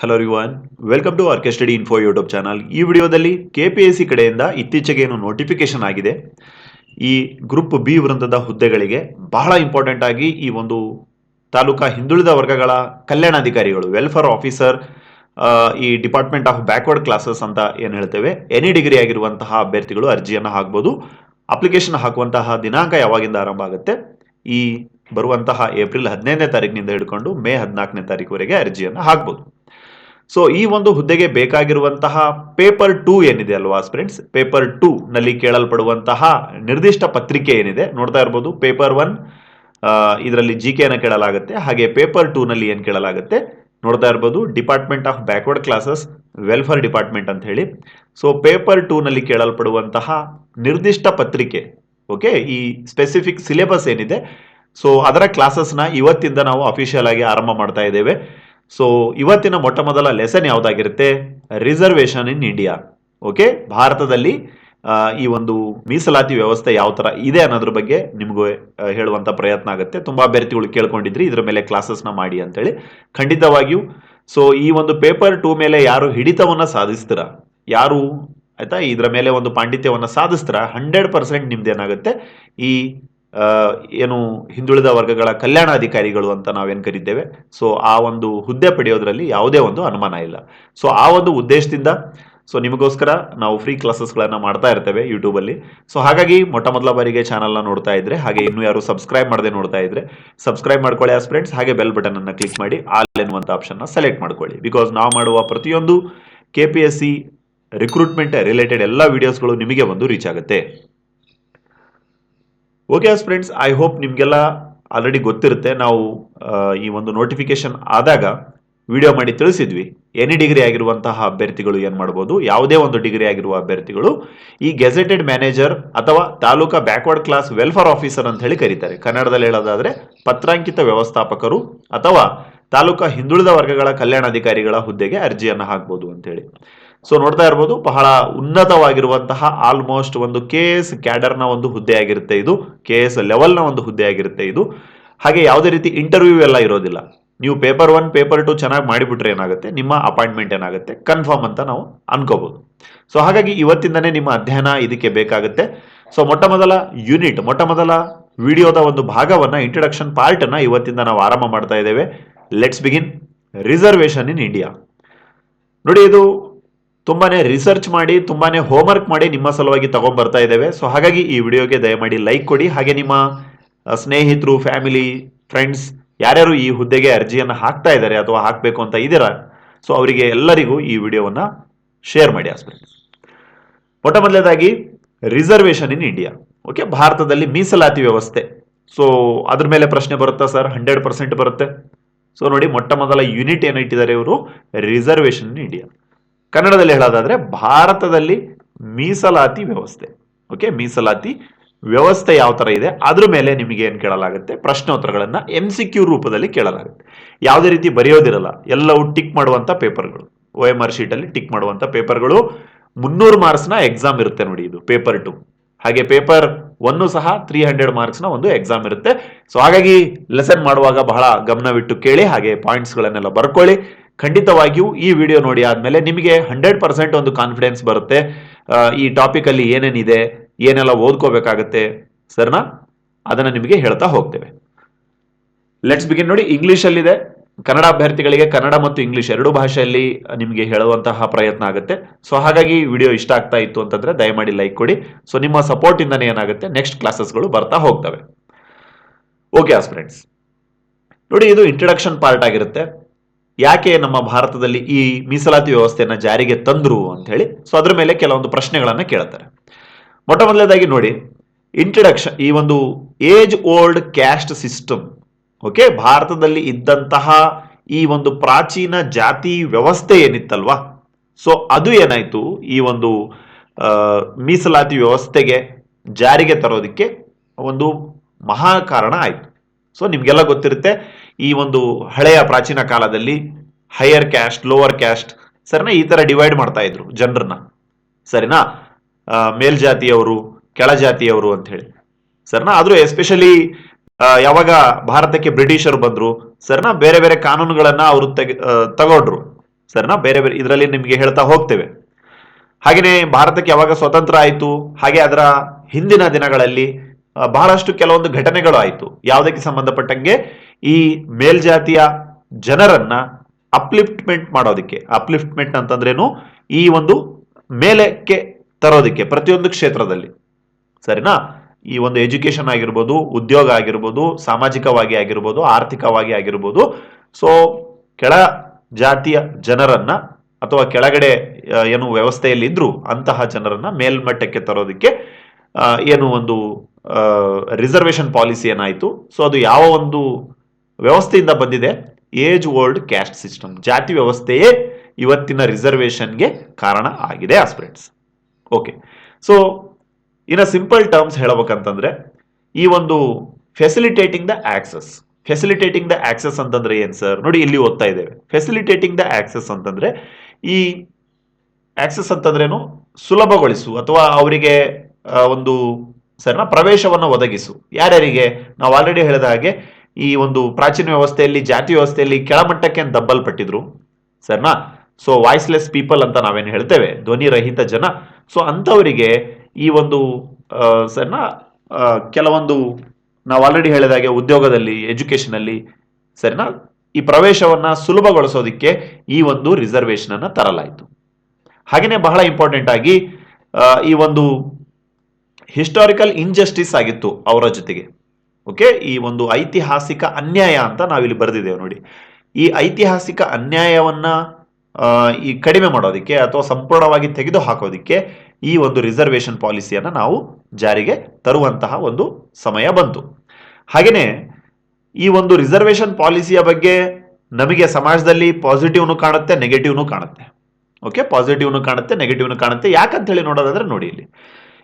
Hello everyone, welcome to RK study info YouTube channel. ಈ ವಿಡಿಯೋದಲ್ಲಿ KPSC ಕಡೆಯಿಂದ ಇತ್ತೀಚೆಗೆ ಏನು ನೋಟಿಫಿಕೇಶನ್ ಆಗಿದೆ, ಈ ಗ್ರೂಪ್ ಬಿ ವೃಂದದ ಹುದ್ದೆಗಳಿಗೆ ಬಹಳ ಇಂಪಾರ್ಟೆಂಟ್ ಆಗಿ ಈ ಒಂದು ತಾಲೂಕಾ ಹಿಂದುಳಿದ ವರ್ಗಗಳ ಕಲ್ಯಾಣಾಧಿಕಾರಿಗಳು, ವೆಲ್ಫೇರ್ ಆಫೀಸರ್, ಈ ಡಿಪಾರ್ಟ್ಮೆಂಟ್ ಆಫ್ ಬ್ಯಾಕ್ವರ್ಡ್ ಕ್ಲಾಸಸ್ ಅಂತ ಏನು ಹೇಳ್ತೇವೆ, ಎನಿ ಡಿಗ್ರಿ ಆಗಿರುವಂತಹ ಅಭ್ಯರ್ಥಿಗಳು ಅರ್ಜಿಯನ್ನು ಹಾಕಬಹುದು. ಅಪ್ಲಿಕೇಶನ್ ಹಾಕುವಂತಹ ದಿನಾಂಕ ಯಾವಾಗಿಂದ ಆರಂಭ ಆಗುತ್ತೆ? ಈ ಬರುವಂತಹ ಏಪ್ರಿಲ್ 15ನೇ ತಾರೀಕಿನಿಂದ ಹಿಡ್ಕೊಂಡು ಮೇ 14ನೇ ತಾರೀಕುವರೆಗೆ ಅರ್ಜಿಯನ್ನು ಹಾಕಬಹುದು. ಸೊ ಈ ಒಂದು ಹುದ್ದೆಗೆ ಬೇಕಾಗಿರುವಂತಹ ಪೇಪರ್ 2 ಏನಿದೆ ಅಲ್ವಾ ಫ್ರೆಂಡ್ಸ್, ಪೇಪರ್ 2 ನಲ್ಲಿ ಕೇಳಲ್ಪಡುವಂತಹ ನಿರ್ದಿಷ್ಟ ಪತ್ರಿಕೆ ಏನಿದೆ ನೋಡ್ತಾ ಇರಬಹುದು. ಪೇಪರ್ 1 ಇದರಲ್ಲಿ ಜಿಕೆ ಅನ್ನು ಕೇಳಲಾಗುತ್ತೆ, ಹಾಗೆ ಪೇಪರ್ 2 ನಲ್ಲಿ ಏನ್ ಕೇಳಲಾಗುತ್ತೆ ನೋಡ್ತಾ ಇರಬಹುದು, department of backward classes welfare department ಅಂತ ಹೇಳಿ. ಸೊ ಪೇಪರ್ 2 ನಲ್ಲಿ ಕೇಳಲ್ಪಡುವಂತಹ ನಿರ್ದಿಷ್ಟ ಪತ್ರಿಕೆ, ಓಕೆ, ಈ ಸ್ಪೆಸಿಫಿಕ್ ಸಿಲೆಬಸ್ ಏನಿದೆ, ಸೊ ಅದರ ಕ್ಲಾಸಸ್ನ ಇವತ್ತಿಂದ ನಾವು ಅಫಿಷಿಯಲ್ ಆಗಿ ಆರಂಭ ಮಾಡ್ತಾ ಇದ್ದೇವೆ. ಸೊ ಇವತ್ತಿನ ಮೊಟ್ಟ ಮೊದಲ ಲೆಸನ್ ಯಾವ್ದಾಗಿರುತ್ತೆ? Reservation in India. ಓಕೆ, ಭಾರತದಲ್ಲಿ ಈ ಒಂದು ಮೀಸಲಾತಿ ವ್ಯವಸ್ಥೆ ಯಾವ ತರ ಇದೆ ಅನ್ನೋದ್ರ ಬಗ್ಗೆ ನಿಮ್ಗೆ ಹೇಳುವಂತ ಪ್ರಯತ್ನ ಆಗುತ್ತೆ. ತುಂಬಾ ಅಭ್ಯರ್ಥಿಗಳು ಕೇಳ್ಕೊಂಡಿದ್ರಿ ಇದ್ರ ಮೇಲೆ ಕ್ಲಾಸಸ್ನ ಮಾಡಿ ಅಂತೇಳಿ. ಖಂಡಿತವಾಗಿಯೂ ಸೊ ಈ ಒಂದು ಪೇಪರ್ 2 ಮೇಲೆ ಯಾರು ಹಿಡಿತವನ್ನ ಸಾಧಿಸ್ತೀರಾ, ಯಾರು ಆಯ್ತಾ ಇದರ ಮೇಲೆ ಒಂದು ಪಾಂಡಿತ್ಯವನ್ನ ಸಾಧಿಸ್ತೀರಾ, 100% ನಿಮ್ದೇನಾಗುತ್ತೆ ಈ ಏನು ಹಿಂದುಳಿದ ವರ್ಗಗಳ ಕಲ್ಯಾಣಾಧಿಕಾರಿಗಳು ಅಂತ ನಾವೇನ್ ಕರಿತೇವೆ, ಸೊ ಆ ಒಂದು ಹುದ್ದೆ ಪಡೆಯೋದ್ರಲ್ಲಿ ಯಾವುದೇ ಒಂದು ಅನುಮಾನ ಇಲ್ಲ. ಸೊ ಆ ಒಂದು ಉದ್ದೇಶದಿಂದ ಸೊ ನಿಮಗೋಸ್ಕರ ನಾವು ಫ್ರೀ ಕ್ಲಾಸಸ್ಗಳನ್ನ ಮಾಡ್ತಾ ಇರ್ತೇವೆ ಯೂಟ್ಯೂಬ್ ಅಲ್ಲಿ. ಸೊ ಹಾಗಾಗಿ ಮೊಟ್ಟ ಮೊದಲ ಬಾರಿಗೆ ಚಾನಲ್ನ ನೋಡ್ತಾ ಇದ್ರೆ, ಹಾಗೆ ಇನ್ನು ಯಾರು ಸಬ್ಸ್ಕ್ರೈಬ್ ಮಾಡದೆ ನೋಡ್ತಾ ಇದ್ರೆ ಸಬ್ಸ್ಕ್ರೈಬ್ ಮಾಡ್ಕೊಳ್ಳಿ ಆಸ್ ಫ್ರೆಂಡ್ಸ್. ಹಾಗೆ ಬೆಲ್ ಬಟನ್ ಅನ್ನ ಕ್ಲಿಕ್ ಮಾಡಿ ಆಲ್ ಎನ್ನುವಂತ ಆಪ್ಷನ್ ನ ಸೆಲೆಕ್ಟ್ ಮಾಡ್ಕೊಳ್ಳಿ. ಬಿಕಾಸ್ ನಾವು ಮಾಡುವ ಪ್ರತಿಯೊಂದು ಕೆಪಿಎಸ್ಸಿ ರಿಕ್ರೂಟ್ಮೆಂಟ್ ರಿಲೇಟೆಡ್ ಎಲ್ಲ ವಿಡಿಯೋಸ್ಗಳು ನಿಮಗೆ ಒಂದು ರೀಚ್ ಆಗುತ್ತೆ. ಓಕೆ ಫ್ರೆಂಡ್ಸ್, ಐ ಹೋಪ್ ನಿಮಗೆಲ್ಲ ಆಲ್ರೆಡಿ ಗೊತ್ತಿರುತ್ತೆ. ನಾವು ಈ ಒಂದು ನೋಟಿಫಿಕೇಶನ್ ಆದಾಗ ವಿಡಿಯೋ ಮಾಡಿ ತಿಳಿಸಿದ್ವಿ, ಎನಿ ಡಿಗ್ರಿ ಆಗಿರುವಂತಹ ಅಭ್ಯರ್ಥಿಗಳು ಏನ್ ಮಾಡಬಹುದು, ಯಾವುದೇ ಒಂದು ಡಿಗ್ರಿ ಆಗಿರುವ ಅಭ್ಯರ್ಥಿಗಳು ಈ ಗೆಜೆಟೆಡ್ ಮ್ಯಾನೇಜರ್ ಅಥವಾ taluka backward class welfare officer ಅಂತ ಹೇಳಿ ಕರೀತಾರೆ. ಕನ್ನಡದಲ್ಲಿ ಹೇಳೋದಾದ್ರೆ ಪತ್ರಾಂಕಿತ ವ್ಯವಸ್ಥಾಪಕರು ಅಥವಾ ತಾಲೂಕಾ ಹಿಂದುಳಿದ ವರ್ಗಗಳ ಕಲ್ಯಾಣಾಧಿಕಾರಿಗಳ ಹುದ್ದೆಗೆ ಅರ್ಜಿಯನ್ನು ಹಾಕಬಹುದು ಅಂತ ಹೇಳಿ. ಸೊ ನೋಡ್ತಾ ಇರ್ಬೋದು, ಬಹಳ ಉನ್ನತವಾಗಿರುವಂತಹ ಆಲ್ಮೋಸ್ಟ್ ಒಂದು ಕೆಎಸ್ ಕ್ಯಾಡರ್ನ ಒಂದು ಹುದ್ದೆ ಆಗಿರುತ್ತೆ ಇದು, ಕೆಎಸ್ ಲೆವೆಲ್ನ ಒಂದು ಹುದ್ದೆ ಆಗಿರುತ್ತೆ ಇದು. ಹಾಗೆ ಯಾವುದೇ ರೀತಿ ಇಂಟರ್ವ್ಯೂ ಎಲ್ಲ ಇರೋದಿಲ್ಲ. ನೀವು ಪೇಪರ್ 1 ಪೇಪರ್ 2 ಚೆನ್ನಾಗಿ ಮಾಡಿಬಿಟ್ರೆ ಏನಾಗುತ್ತೆ, ನಿಮ್ಮ ಅಪಾಯಿಂಟ್ಮೆಂಟ್ ಏನಾಗುತ್ತೆ ಕನ್ಫರ್ಮ್ ಅಂತ ನಾವು ಅನ್ಕೋಬಹುದು. ಸೊ ಹಾಗಾಗಿ ಇವತ್ತಿಂದನೇ ನಿಮ್ಮ ಅಧ್ಯಯನ ಇದಕ್ಕೆ ಬೇಕಾಗುತ್ತೆ. ಸೊ ಮೊಟ್ಟ ಮೊದಲ ಯೂನಿಟ್, ಮೊಟ್ಟ ಮೊದಲ ವಿಡಿಯೋದ ಒಂದು ಭಾಗವನ್ನ, ಇಂಟ್ರೊಡಕ್ಷನ್ ಪಾರ್ಟ್ ಅನ್ನ ಇವತ್ತಿಂದ ನಾವು ಆರಂಭ ಮಾಡ್ತಾ ಇದ್ದೇವೆ. Let's begin. Reservation in India. ನೋಡಿ, ಇದು ತುಂಬಾನೇ ರಿಸರ್ಚ್ ಮಾಡಿ, ತುಂಬಾನೇ ಹೋಮ್ವರ್ಕ್ ಮಾಡಿ ನಿಮ್ಮ ಸಲುವಾಗಿ ತಗೊಂಡ್ ಬರ್ತಾ ಇದ್ದೇವೆ. ಸೊ ಹಾಗಾಗಿ ಈ ವಿಡಿಯೋಗೆ ದಯಮಾಡಿ ಲೈಕ್ ಕೊಡಿ. ಹಾಗೆ ನಿಮ್ಮ ಸ್ನೇಹಿತರು, ಫ್ಯಾಮಿಲಿ, ಫ್ರೆಂಡ್ಸ್ ಯಾರ್ಯಾರು ಈ ಹುದ್ದೆಗೆ ಅರ್ಜಿಯನ್ನು ಹಾಕ್ತಾ ಇದ್ದಾರೆ ಅಥವಾ ಹಾಕಬೇಕು ಅಂತ ಇದ್ದೀರಾ, ಸೊ ಅವರಿಗೆ ಎಲ್ಲರಿಗೂ ಈ ವಿಡಿಯೋವನ್ನ ಶೇರ್ ಮಾಡಿ ಆಸ್ಪತ್ರೆ. ಮೊಟ್ಟ ಮೊದಲನೇದಾಗಿ ರಿಸರ್ವೇಶನ್ ಇನ್ ಇಂಡಿಯಾ. ಓಕೆ, ಭಾರತದಲ್ಲಿ ಮೀಸಲಾತಿ ವ್ಯವಸ್ಥೆ. ಸೊ ಅದ್ರ ಮೇಲೆ ಪ್ರಶ್ನೆ ಬರುತ್ತಾ ಸರ್? 100% ಬರುತ್ತೆ. ಸೊ ನೋಡಿ, ಮೊಟ್ಟ ಮೊದಲ ಯೂನಿಟ್ ಏನು ಇಟ್ಟಿದ್ದಾರೆ ಇವರು, ರಿಸರ್ವೇಶನ್ ಇನ್ ಇಂಡಿಯಾ. ಕನ್ನಡದಲ್ಲಿ ಹೇಳೋದಾದ್ರೆ ಭಾರತದಲ್ಲಿ ಮೀಸಲಾತಿ ವ್ಯವಸ್ಥೆ. ಓಕೆ, ಮೀಸಲಾತಿ ವ್ಯವಸ್ಥೆ ಯಾವ ತರ ಇದೆ ಅದ್ರ ಮೇಲೆ ನಿಮಗೆ ಏನ್ ಕೇಳಲಾಗುತ್ತೆ, ಪ್ರಶ್ನೋತ್ತರಗಳನ್ನ MCQ ರೂಪದಲ್ಲಿ ಕೇಳಲಾಗುತ್ತೆ. ಯಾವುದೇ ರೀತಿ ಬರೆಯೋದಿರಲ್ಲ, ಎಲ್ಲವೂ ಟಿಕ್ ಮಾಡುವಂತ ಪೇಪರ್ಗಳು. OMR ಶೀಟ್ ಅಲ್ಲಿ ಟಿಕ್ ಮಾಡುವಂತ ಪೇಪರ್ಗಳು. 300 ಮಾರ್ಕ್ಸ್ ನ ಎಕ್ಸಾಮ್ ಇರುತ್ತೆ ನೋಡಿ, ಇದು ಪೇಪರ್ 2. ಹಾಗೆ ಪೇಪರ್ 1 ಸಹ 300 ಮಾರ್ಕ್ಸ್ ನ ಒಂದು ಎಕ್ಸಾಮ್ ಇರುತ್ತೆ. ಸೊ ಹಾಗಾಗಿ ಲೆಸನ್ ಮಾಡುವಾಗ ಬಹಳ ಗಮನವಿಟ್ಟು ಕೇಳಿ, ಹಾಗೆ ಪಾಯಿಂಟ್ಸ್ ಗಳನ್ನೆಲ್ಲ ಬರ್ಕೊಳ್ಳಿ. ಖಂಡಿತವಾಗಿಯೂ ಈ ವಿಡಿಯೋ ನೋಡಿ ಆದ್ಮೇಲೆ ನಿಮಗೆ 100% ಒಂದು ಕಾನ್ಫಿಡೆನ್ಸ್ ಬರುತ್ತೆ. ಈ ಟಾಪಿಕ್ ಅಲ್ಲಿ ಏನೇನಿದೆ, ಏನೆಲ್ಲ ಓದ್ಕೋಬೇಕಾಗತ್ತೆ ಸರ್ನಾ, ಅದನ್ನ ನಿಮಗೆ ಹೇಳ್ತಾ ಹೋಗ್ತೇವೆ. Let's begin. ನೋಡಿ, ಇಂಗ್ಲಿಷ್ ಅಲ್ಲಿದೆ. ಕನ್ನಡ ಅಭ್ಯರ್ಥಿಗಳಿಗೆ ಕನ್ನಡ ಮತ್ತು ಇಂಗ್ಲಿಷ್ ಎರಡೂ ಭಾಷೆಯಲ್ಲಿ ನಿಮಗೆ ಹೇಳುವಂತಹ ಪ್ರಯತ್ನ ಆಗುತ್ತೆ. ಸೊ ಹಾಗಾಗಿ ವಿಡಿಯೋ ಇಷ್ಟ ಆಗ್ತಾ ಇತ್ತು ಅಂತಂದ್ರೆ ದಯಮಾಡಿ ಲೈಕ್ ಕೊಡಿ. ಸೊ ನಿಮ್ಮ ಸಪೋರ್ಟ್ ಇಂದಾನೆ ಏನಾಗುತ್ತೆ, ನೆಕ್ಸ್ಟ್ ಕ್ಲಾಸಸ್ಗಳು ಬರ್ತಾ ಹೋಗ್ತವೆ. ಓಕೆ ಫ್ರೆಂಡ್ಸ್, ನೋಡಿ, ಇದು ಇಂಟ್ರಡಕ್ಷನ್ ಪಾರ್ಟ್ ಆಗಿರುತ್ತೆ. ಯಾಕೆ ನಮ್ಮ ಭಾರತದಲ್ಲಿ ಈ ಮೀಸಲಾತಿ ವ್ಯವಸ್ಥೆಯನ್ನ ಜಾರಿಗೆ ತಂದ್ರು ಅಂತ ಹೇಳಿ. ಸೊ ಅದ್ರ ಮೇಲೆ ಕೆಲವೊಂದು ಪ್ರಶ್ನೆಗಳನ್ನ ಕೇಳ್ತಾರೆ. ಮೊಟ್ಟ ಮೊದಲನೇದಾಗಿ ನೋಡಿ, ಇಂಟ್ರಡಕ್ಷನ್, ಈ ಒಂದು age old caste system. Okay, ಭಾರತದಲ್ಲಿ ಇದ್ದಂತಹ ಈ ಒಂದು ಪ್ರಾಚೀನ ಜಾತಿ ವ್ಯವಸ್ಥೆ ಏನಿತ್ತಲ್ವಾ, ಸೊ ಅದು ಏನಾಯ್ತು, ಈ ಒಂದು ಮೀಸಲಾತಿ ವ್ಯವಸ್ಥೆಗೆ ಜಾರಿಗೆ ತರೋದಕ್ಕೆ ಒಂದು ಮಹಾ ಕಾರಣ ಆಯ್ತು. ಸೊ ನಿಮ್ಗೆಲ್ಲ ಗೊತ್ತಿರುತ್ತೆ, ಈ ಒಂದು ಹಳೆಯ ಪ್ರಾಚೀನ ಕಾಲದಲ್ಲಿ ಹೈಯರ್ ಕ್ಯಾಸ್ಟ್, ಲೋವರ್ ಕ್ಯಾಸ್ಟ್, ಸರಿನಾ, ಈ ತರ ಡಿವೈಡ್ ಮಾಡ್ತಾ ಇದ್ರು ಜನರನ್ನ, ಸರಿನಾ, ಮೇಲ್ಜಾತಿಯವರು, ಕೆಳಜಾತಿಯವರು ಅಂತ ಹೇಳಿ, ಸರಿನಾ. ಆದ್ರೂ ಎಸ್ಪೆಷಲಿ ಯಾವಾಗ ಭಾರತಕ್ಕೆ ಬ್ರಿಟಿಷರು ಬಂದ್ರು, ಸರಿನಾ, ಬೇರೆ ಬೇರೆ ಕಾನೂನುಗಳನ್ನ ಅವರು ತಗೊಂಡ್ರು. ಸರಿನಾ, ಬೇರೆ ಬೇರೆ ಇದರಲ್ಲಿ ನಿಮಗೆ ಹೇಳ್ತಾ ಹೋಗ್ತೇವೆ. ಹಾಗೆಯೇ ಭಾರತಕ್ಕೆ ಯಾವಾಗ ಸ್ವತಂತ್ರ ಆಯಿತು, ಹಾಗೆ ಅದರ ಹಿಂದಿನ ದಿನಗಳಲ್ಲಿ ಬಹಳಷ್ಟು ಕೆಲವೊಂದು ಘಟನೆಗಳು ಆಯಿತು. ಯಾವುದಕ್ಕೆ ಸಂಬಂಧಪಟ್ಟಂಗೆ ಈ ಮೇಲ್ಜಾತಿಯ ಜನರನ್ನ ಅಪ್ಲಿಫ್ಟ್ಮೆಂಟ್ ಮಾಡೋದಕ್ಕೆ. ಅಪ್ಲಿಫ್ಟ್ಮೆಂಟ್ ಅಂತಂದ್ರೇನು, ಈ ಒಂದು ಮೇಲಕ್ಕೆ ತರೋದಕ್ಕೆ ಪ್ರತಿಯೊಂದು ಕ್ಷೇತ್ರದಲ್ಲಿ, ಸರಿನಾ. ಈ ಒಂದು ಎಜುಕೇಶನ್ ಆಗಿರ್ಬೋದು, ಉದ್ಯೋಗ ಆಗಿರ್ಬೋದು, ಸಾಮಾಜಿಕವಾಗಿ ಆಗಿರ್ಬೋದು, ಆರ್ಥಿಕವಾಗಿ ಆಗಿರ್ಬೋದು. ಸೊ ಕೆಳ ಜಾತಿಯ ಜನರನ್ನ ಅಥವಾ ಕೆಳಗಡೆ ಏನು ವ್ಯವಸ್ಥೆಯಲ್ಲಿ ಇದ್ರು ಅಂತಹ ಜನರನ್ನ ಮೇಲ್ಮಟ್ಟಕ್ಕೆ ತರೋದಕ್ಕೆ ಏನು ಒಂದು ರಿಸರ್ವೇಶನ್ ಪಾಲಿಸಿ ಏನಾಯಿತು. ಸೊ ಅದು ಯಾವ ಒಂದು ವ್ಯವಸ್ಥೆಯಿಂದ ಬಂದಿದೆ? ಏಜ್ ಓಲ್ಡ್ ಕ್ಯಾಸ್ಟ್ ಸಿಸ್ಟಮ್, ಜಾತಿ ವ್ಯವಸ್ಥೆಯೇ ಇವತ್ತಿನ ರಿಸರ್ವೇಶನ್ಗೆ ಕಾರಣ ಆಗಿದೆ aspirants. Okay, so in a simple terms ಹೇಳಬೇಕಂತಂದ್ರೆ, ಈ ಒಂದು facilitating the access. Facilitating the access ಅಂತಂದ್ರೆ ಏನ್ ಸರ್? ನೋಡಿ, ಇಲ್ಲಿ ಓದ್ತಾ ಇದ್ದೇವೆ. ಫೆಸಿಲಿಟೇಟಿಂಗ್ ದ ಆಕ್ಸೆಸ್ ಅಂತಂದ್ರೆ, ಈ ಆಕ್ಸೆಸ್ ಅಂತಂದ್ರೇನು? ಸುಲಭಗೊಳಿಸು ಅಥವಾ ಅವರಿಗೆ ಒಂದು ಸರಿನಾ ಪ್ರವೇಶವನ್ನು ಒದಗಿಸು. ಯಾರ್ಯಾರಿಗೆ? ನಾವು ಆಲ್ರೆಡಿ ಹೇಳಿದ ಹಾಗೆ ಈ ಒಂದು ಪ್ರಾಚೀನ ವ್ಯವಸ್ಥೆಯಲ್ಲಿ, ಜಾತಿ ವ್ಯವಸ್ಥೆಯಲ್ಲಿ ಕೆಳಮಟ್ಟಕ್ಕೆ ದಬ್ಬಲ್ಪಟ್ಟಿದ್ರು, ಸರಿನಾ. ಸೊ ವಾಯ್ಸ್ಲೆಸ್ ಪೀಪಲ್ ಅಂತ ನಾವೇನು ಹೇಳ್ತೇವೆ, ಧ್ವನಿ ರಹಿತ ಜನ. ಸೊ ಅಂಥವರಿಗೆ ಈ ಒಂದು ಸರಿನಾ ಕೆಲವೊಂದು ನಾವು ಆಲ್ರೆಡಿ ಹೇಳಿದ ಹಾಗೆ ಉದ್ಯೋಗದಲ್ಲಿ, ಎಜುಕೇಶನ್ ಅಲ್ಲಿ, ಸರಿನಾ, ಈ ಪ್ರವೇಶವನ್ನ ಸುಲಭಗೊಳಿಸೋದಕ್ಕೆ ಈ ಒಂದು ರಿಸರ್ವೇಶನ್ ಅನ್ನ ತರಲಾಯಿತು. ಹಾಗೆಯೇ ಬಹಳ ಇಂಪಾರ್ಟೆಂಟ್ ಆಗಿ ಈ ಒಂದು ಹಿಸ್ಟಾರಿಕಲ್ ಇನ್ಜಸ್ಟಿಸ್ ಆಗಿತ್ತು ಅವರ ಜೊತೆಗೆ. ಓಕೆ, ಈ ಒಂದು ಐತಿಹಾಸಿಕ ಅನ್ಯಾಯ ಅಂತ ನಾವಿಲ್ಲಿ ಬರೆದಿದ್ದೇವೆ ನೋಡಿ. ಈ ಐತಿಹಾಸಿಕ ಅನ್ಯಾಯವನ್ನ ಈ ಕಡಿಮೆ ಮಾಡೋದಕ್ಕೆ ಅಥವಾ ಸಂಪೂರ್ಣವಾಗಿ ತೆಗೆದು ಹಾಕೋದಿಕ್ಕೆ ಈ ಒಂದು ರಿಸರ್ವೇಶನ್ ಪಾಲಿಸಿಯನ್ನ ನಾವು ಜಾರಿಗೆ ತರುವಂತಹ ಒಂದು ಸಮಯ ಬಂತು. ಹಾಗೆಯೇ ಈ ಒಂದು ರಿಸರ್ವೇಶನ್ ಪಾಲಿಸಿಯ ಬಗ್ಗೆ ನಮಗೆ ಸಮಾಜದಲ್ಲಿ ಪಾಸಿಟಿವ್ನು ಕಾಣುತ್ತೆ, ನೆಗೆಟಿವ್ನು ಕಾಣುತ್ತೆ. ಓಕೆ, ಪಾಸಿಟಿವ್ನು ಕಾಣುತ್ತೆ, ನೆಗೆಟಿವ್ನು ಕಾಣುತ್ತೆ. ಯಾಕಂತ ಹೇಳಿ ನೋಡೋದಾದ್ರೆ ನೋಡಿ, ಇಲ್ಲಿ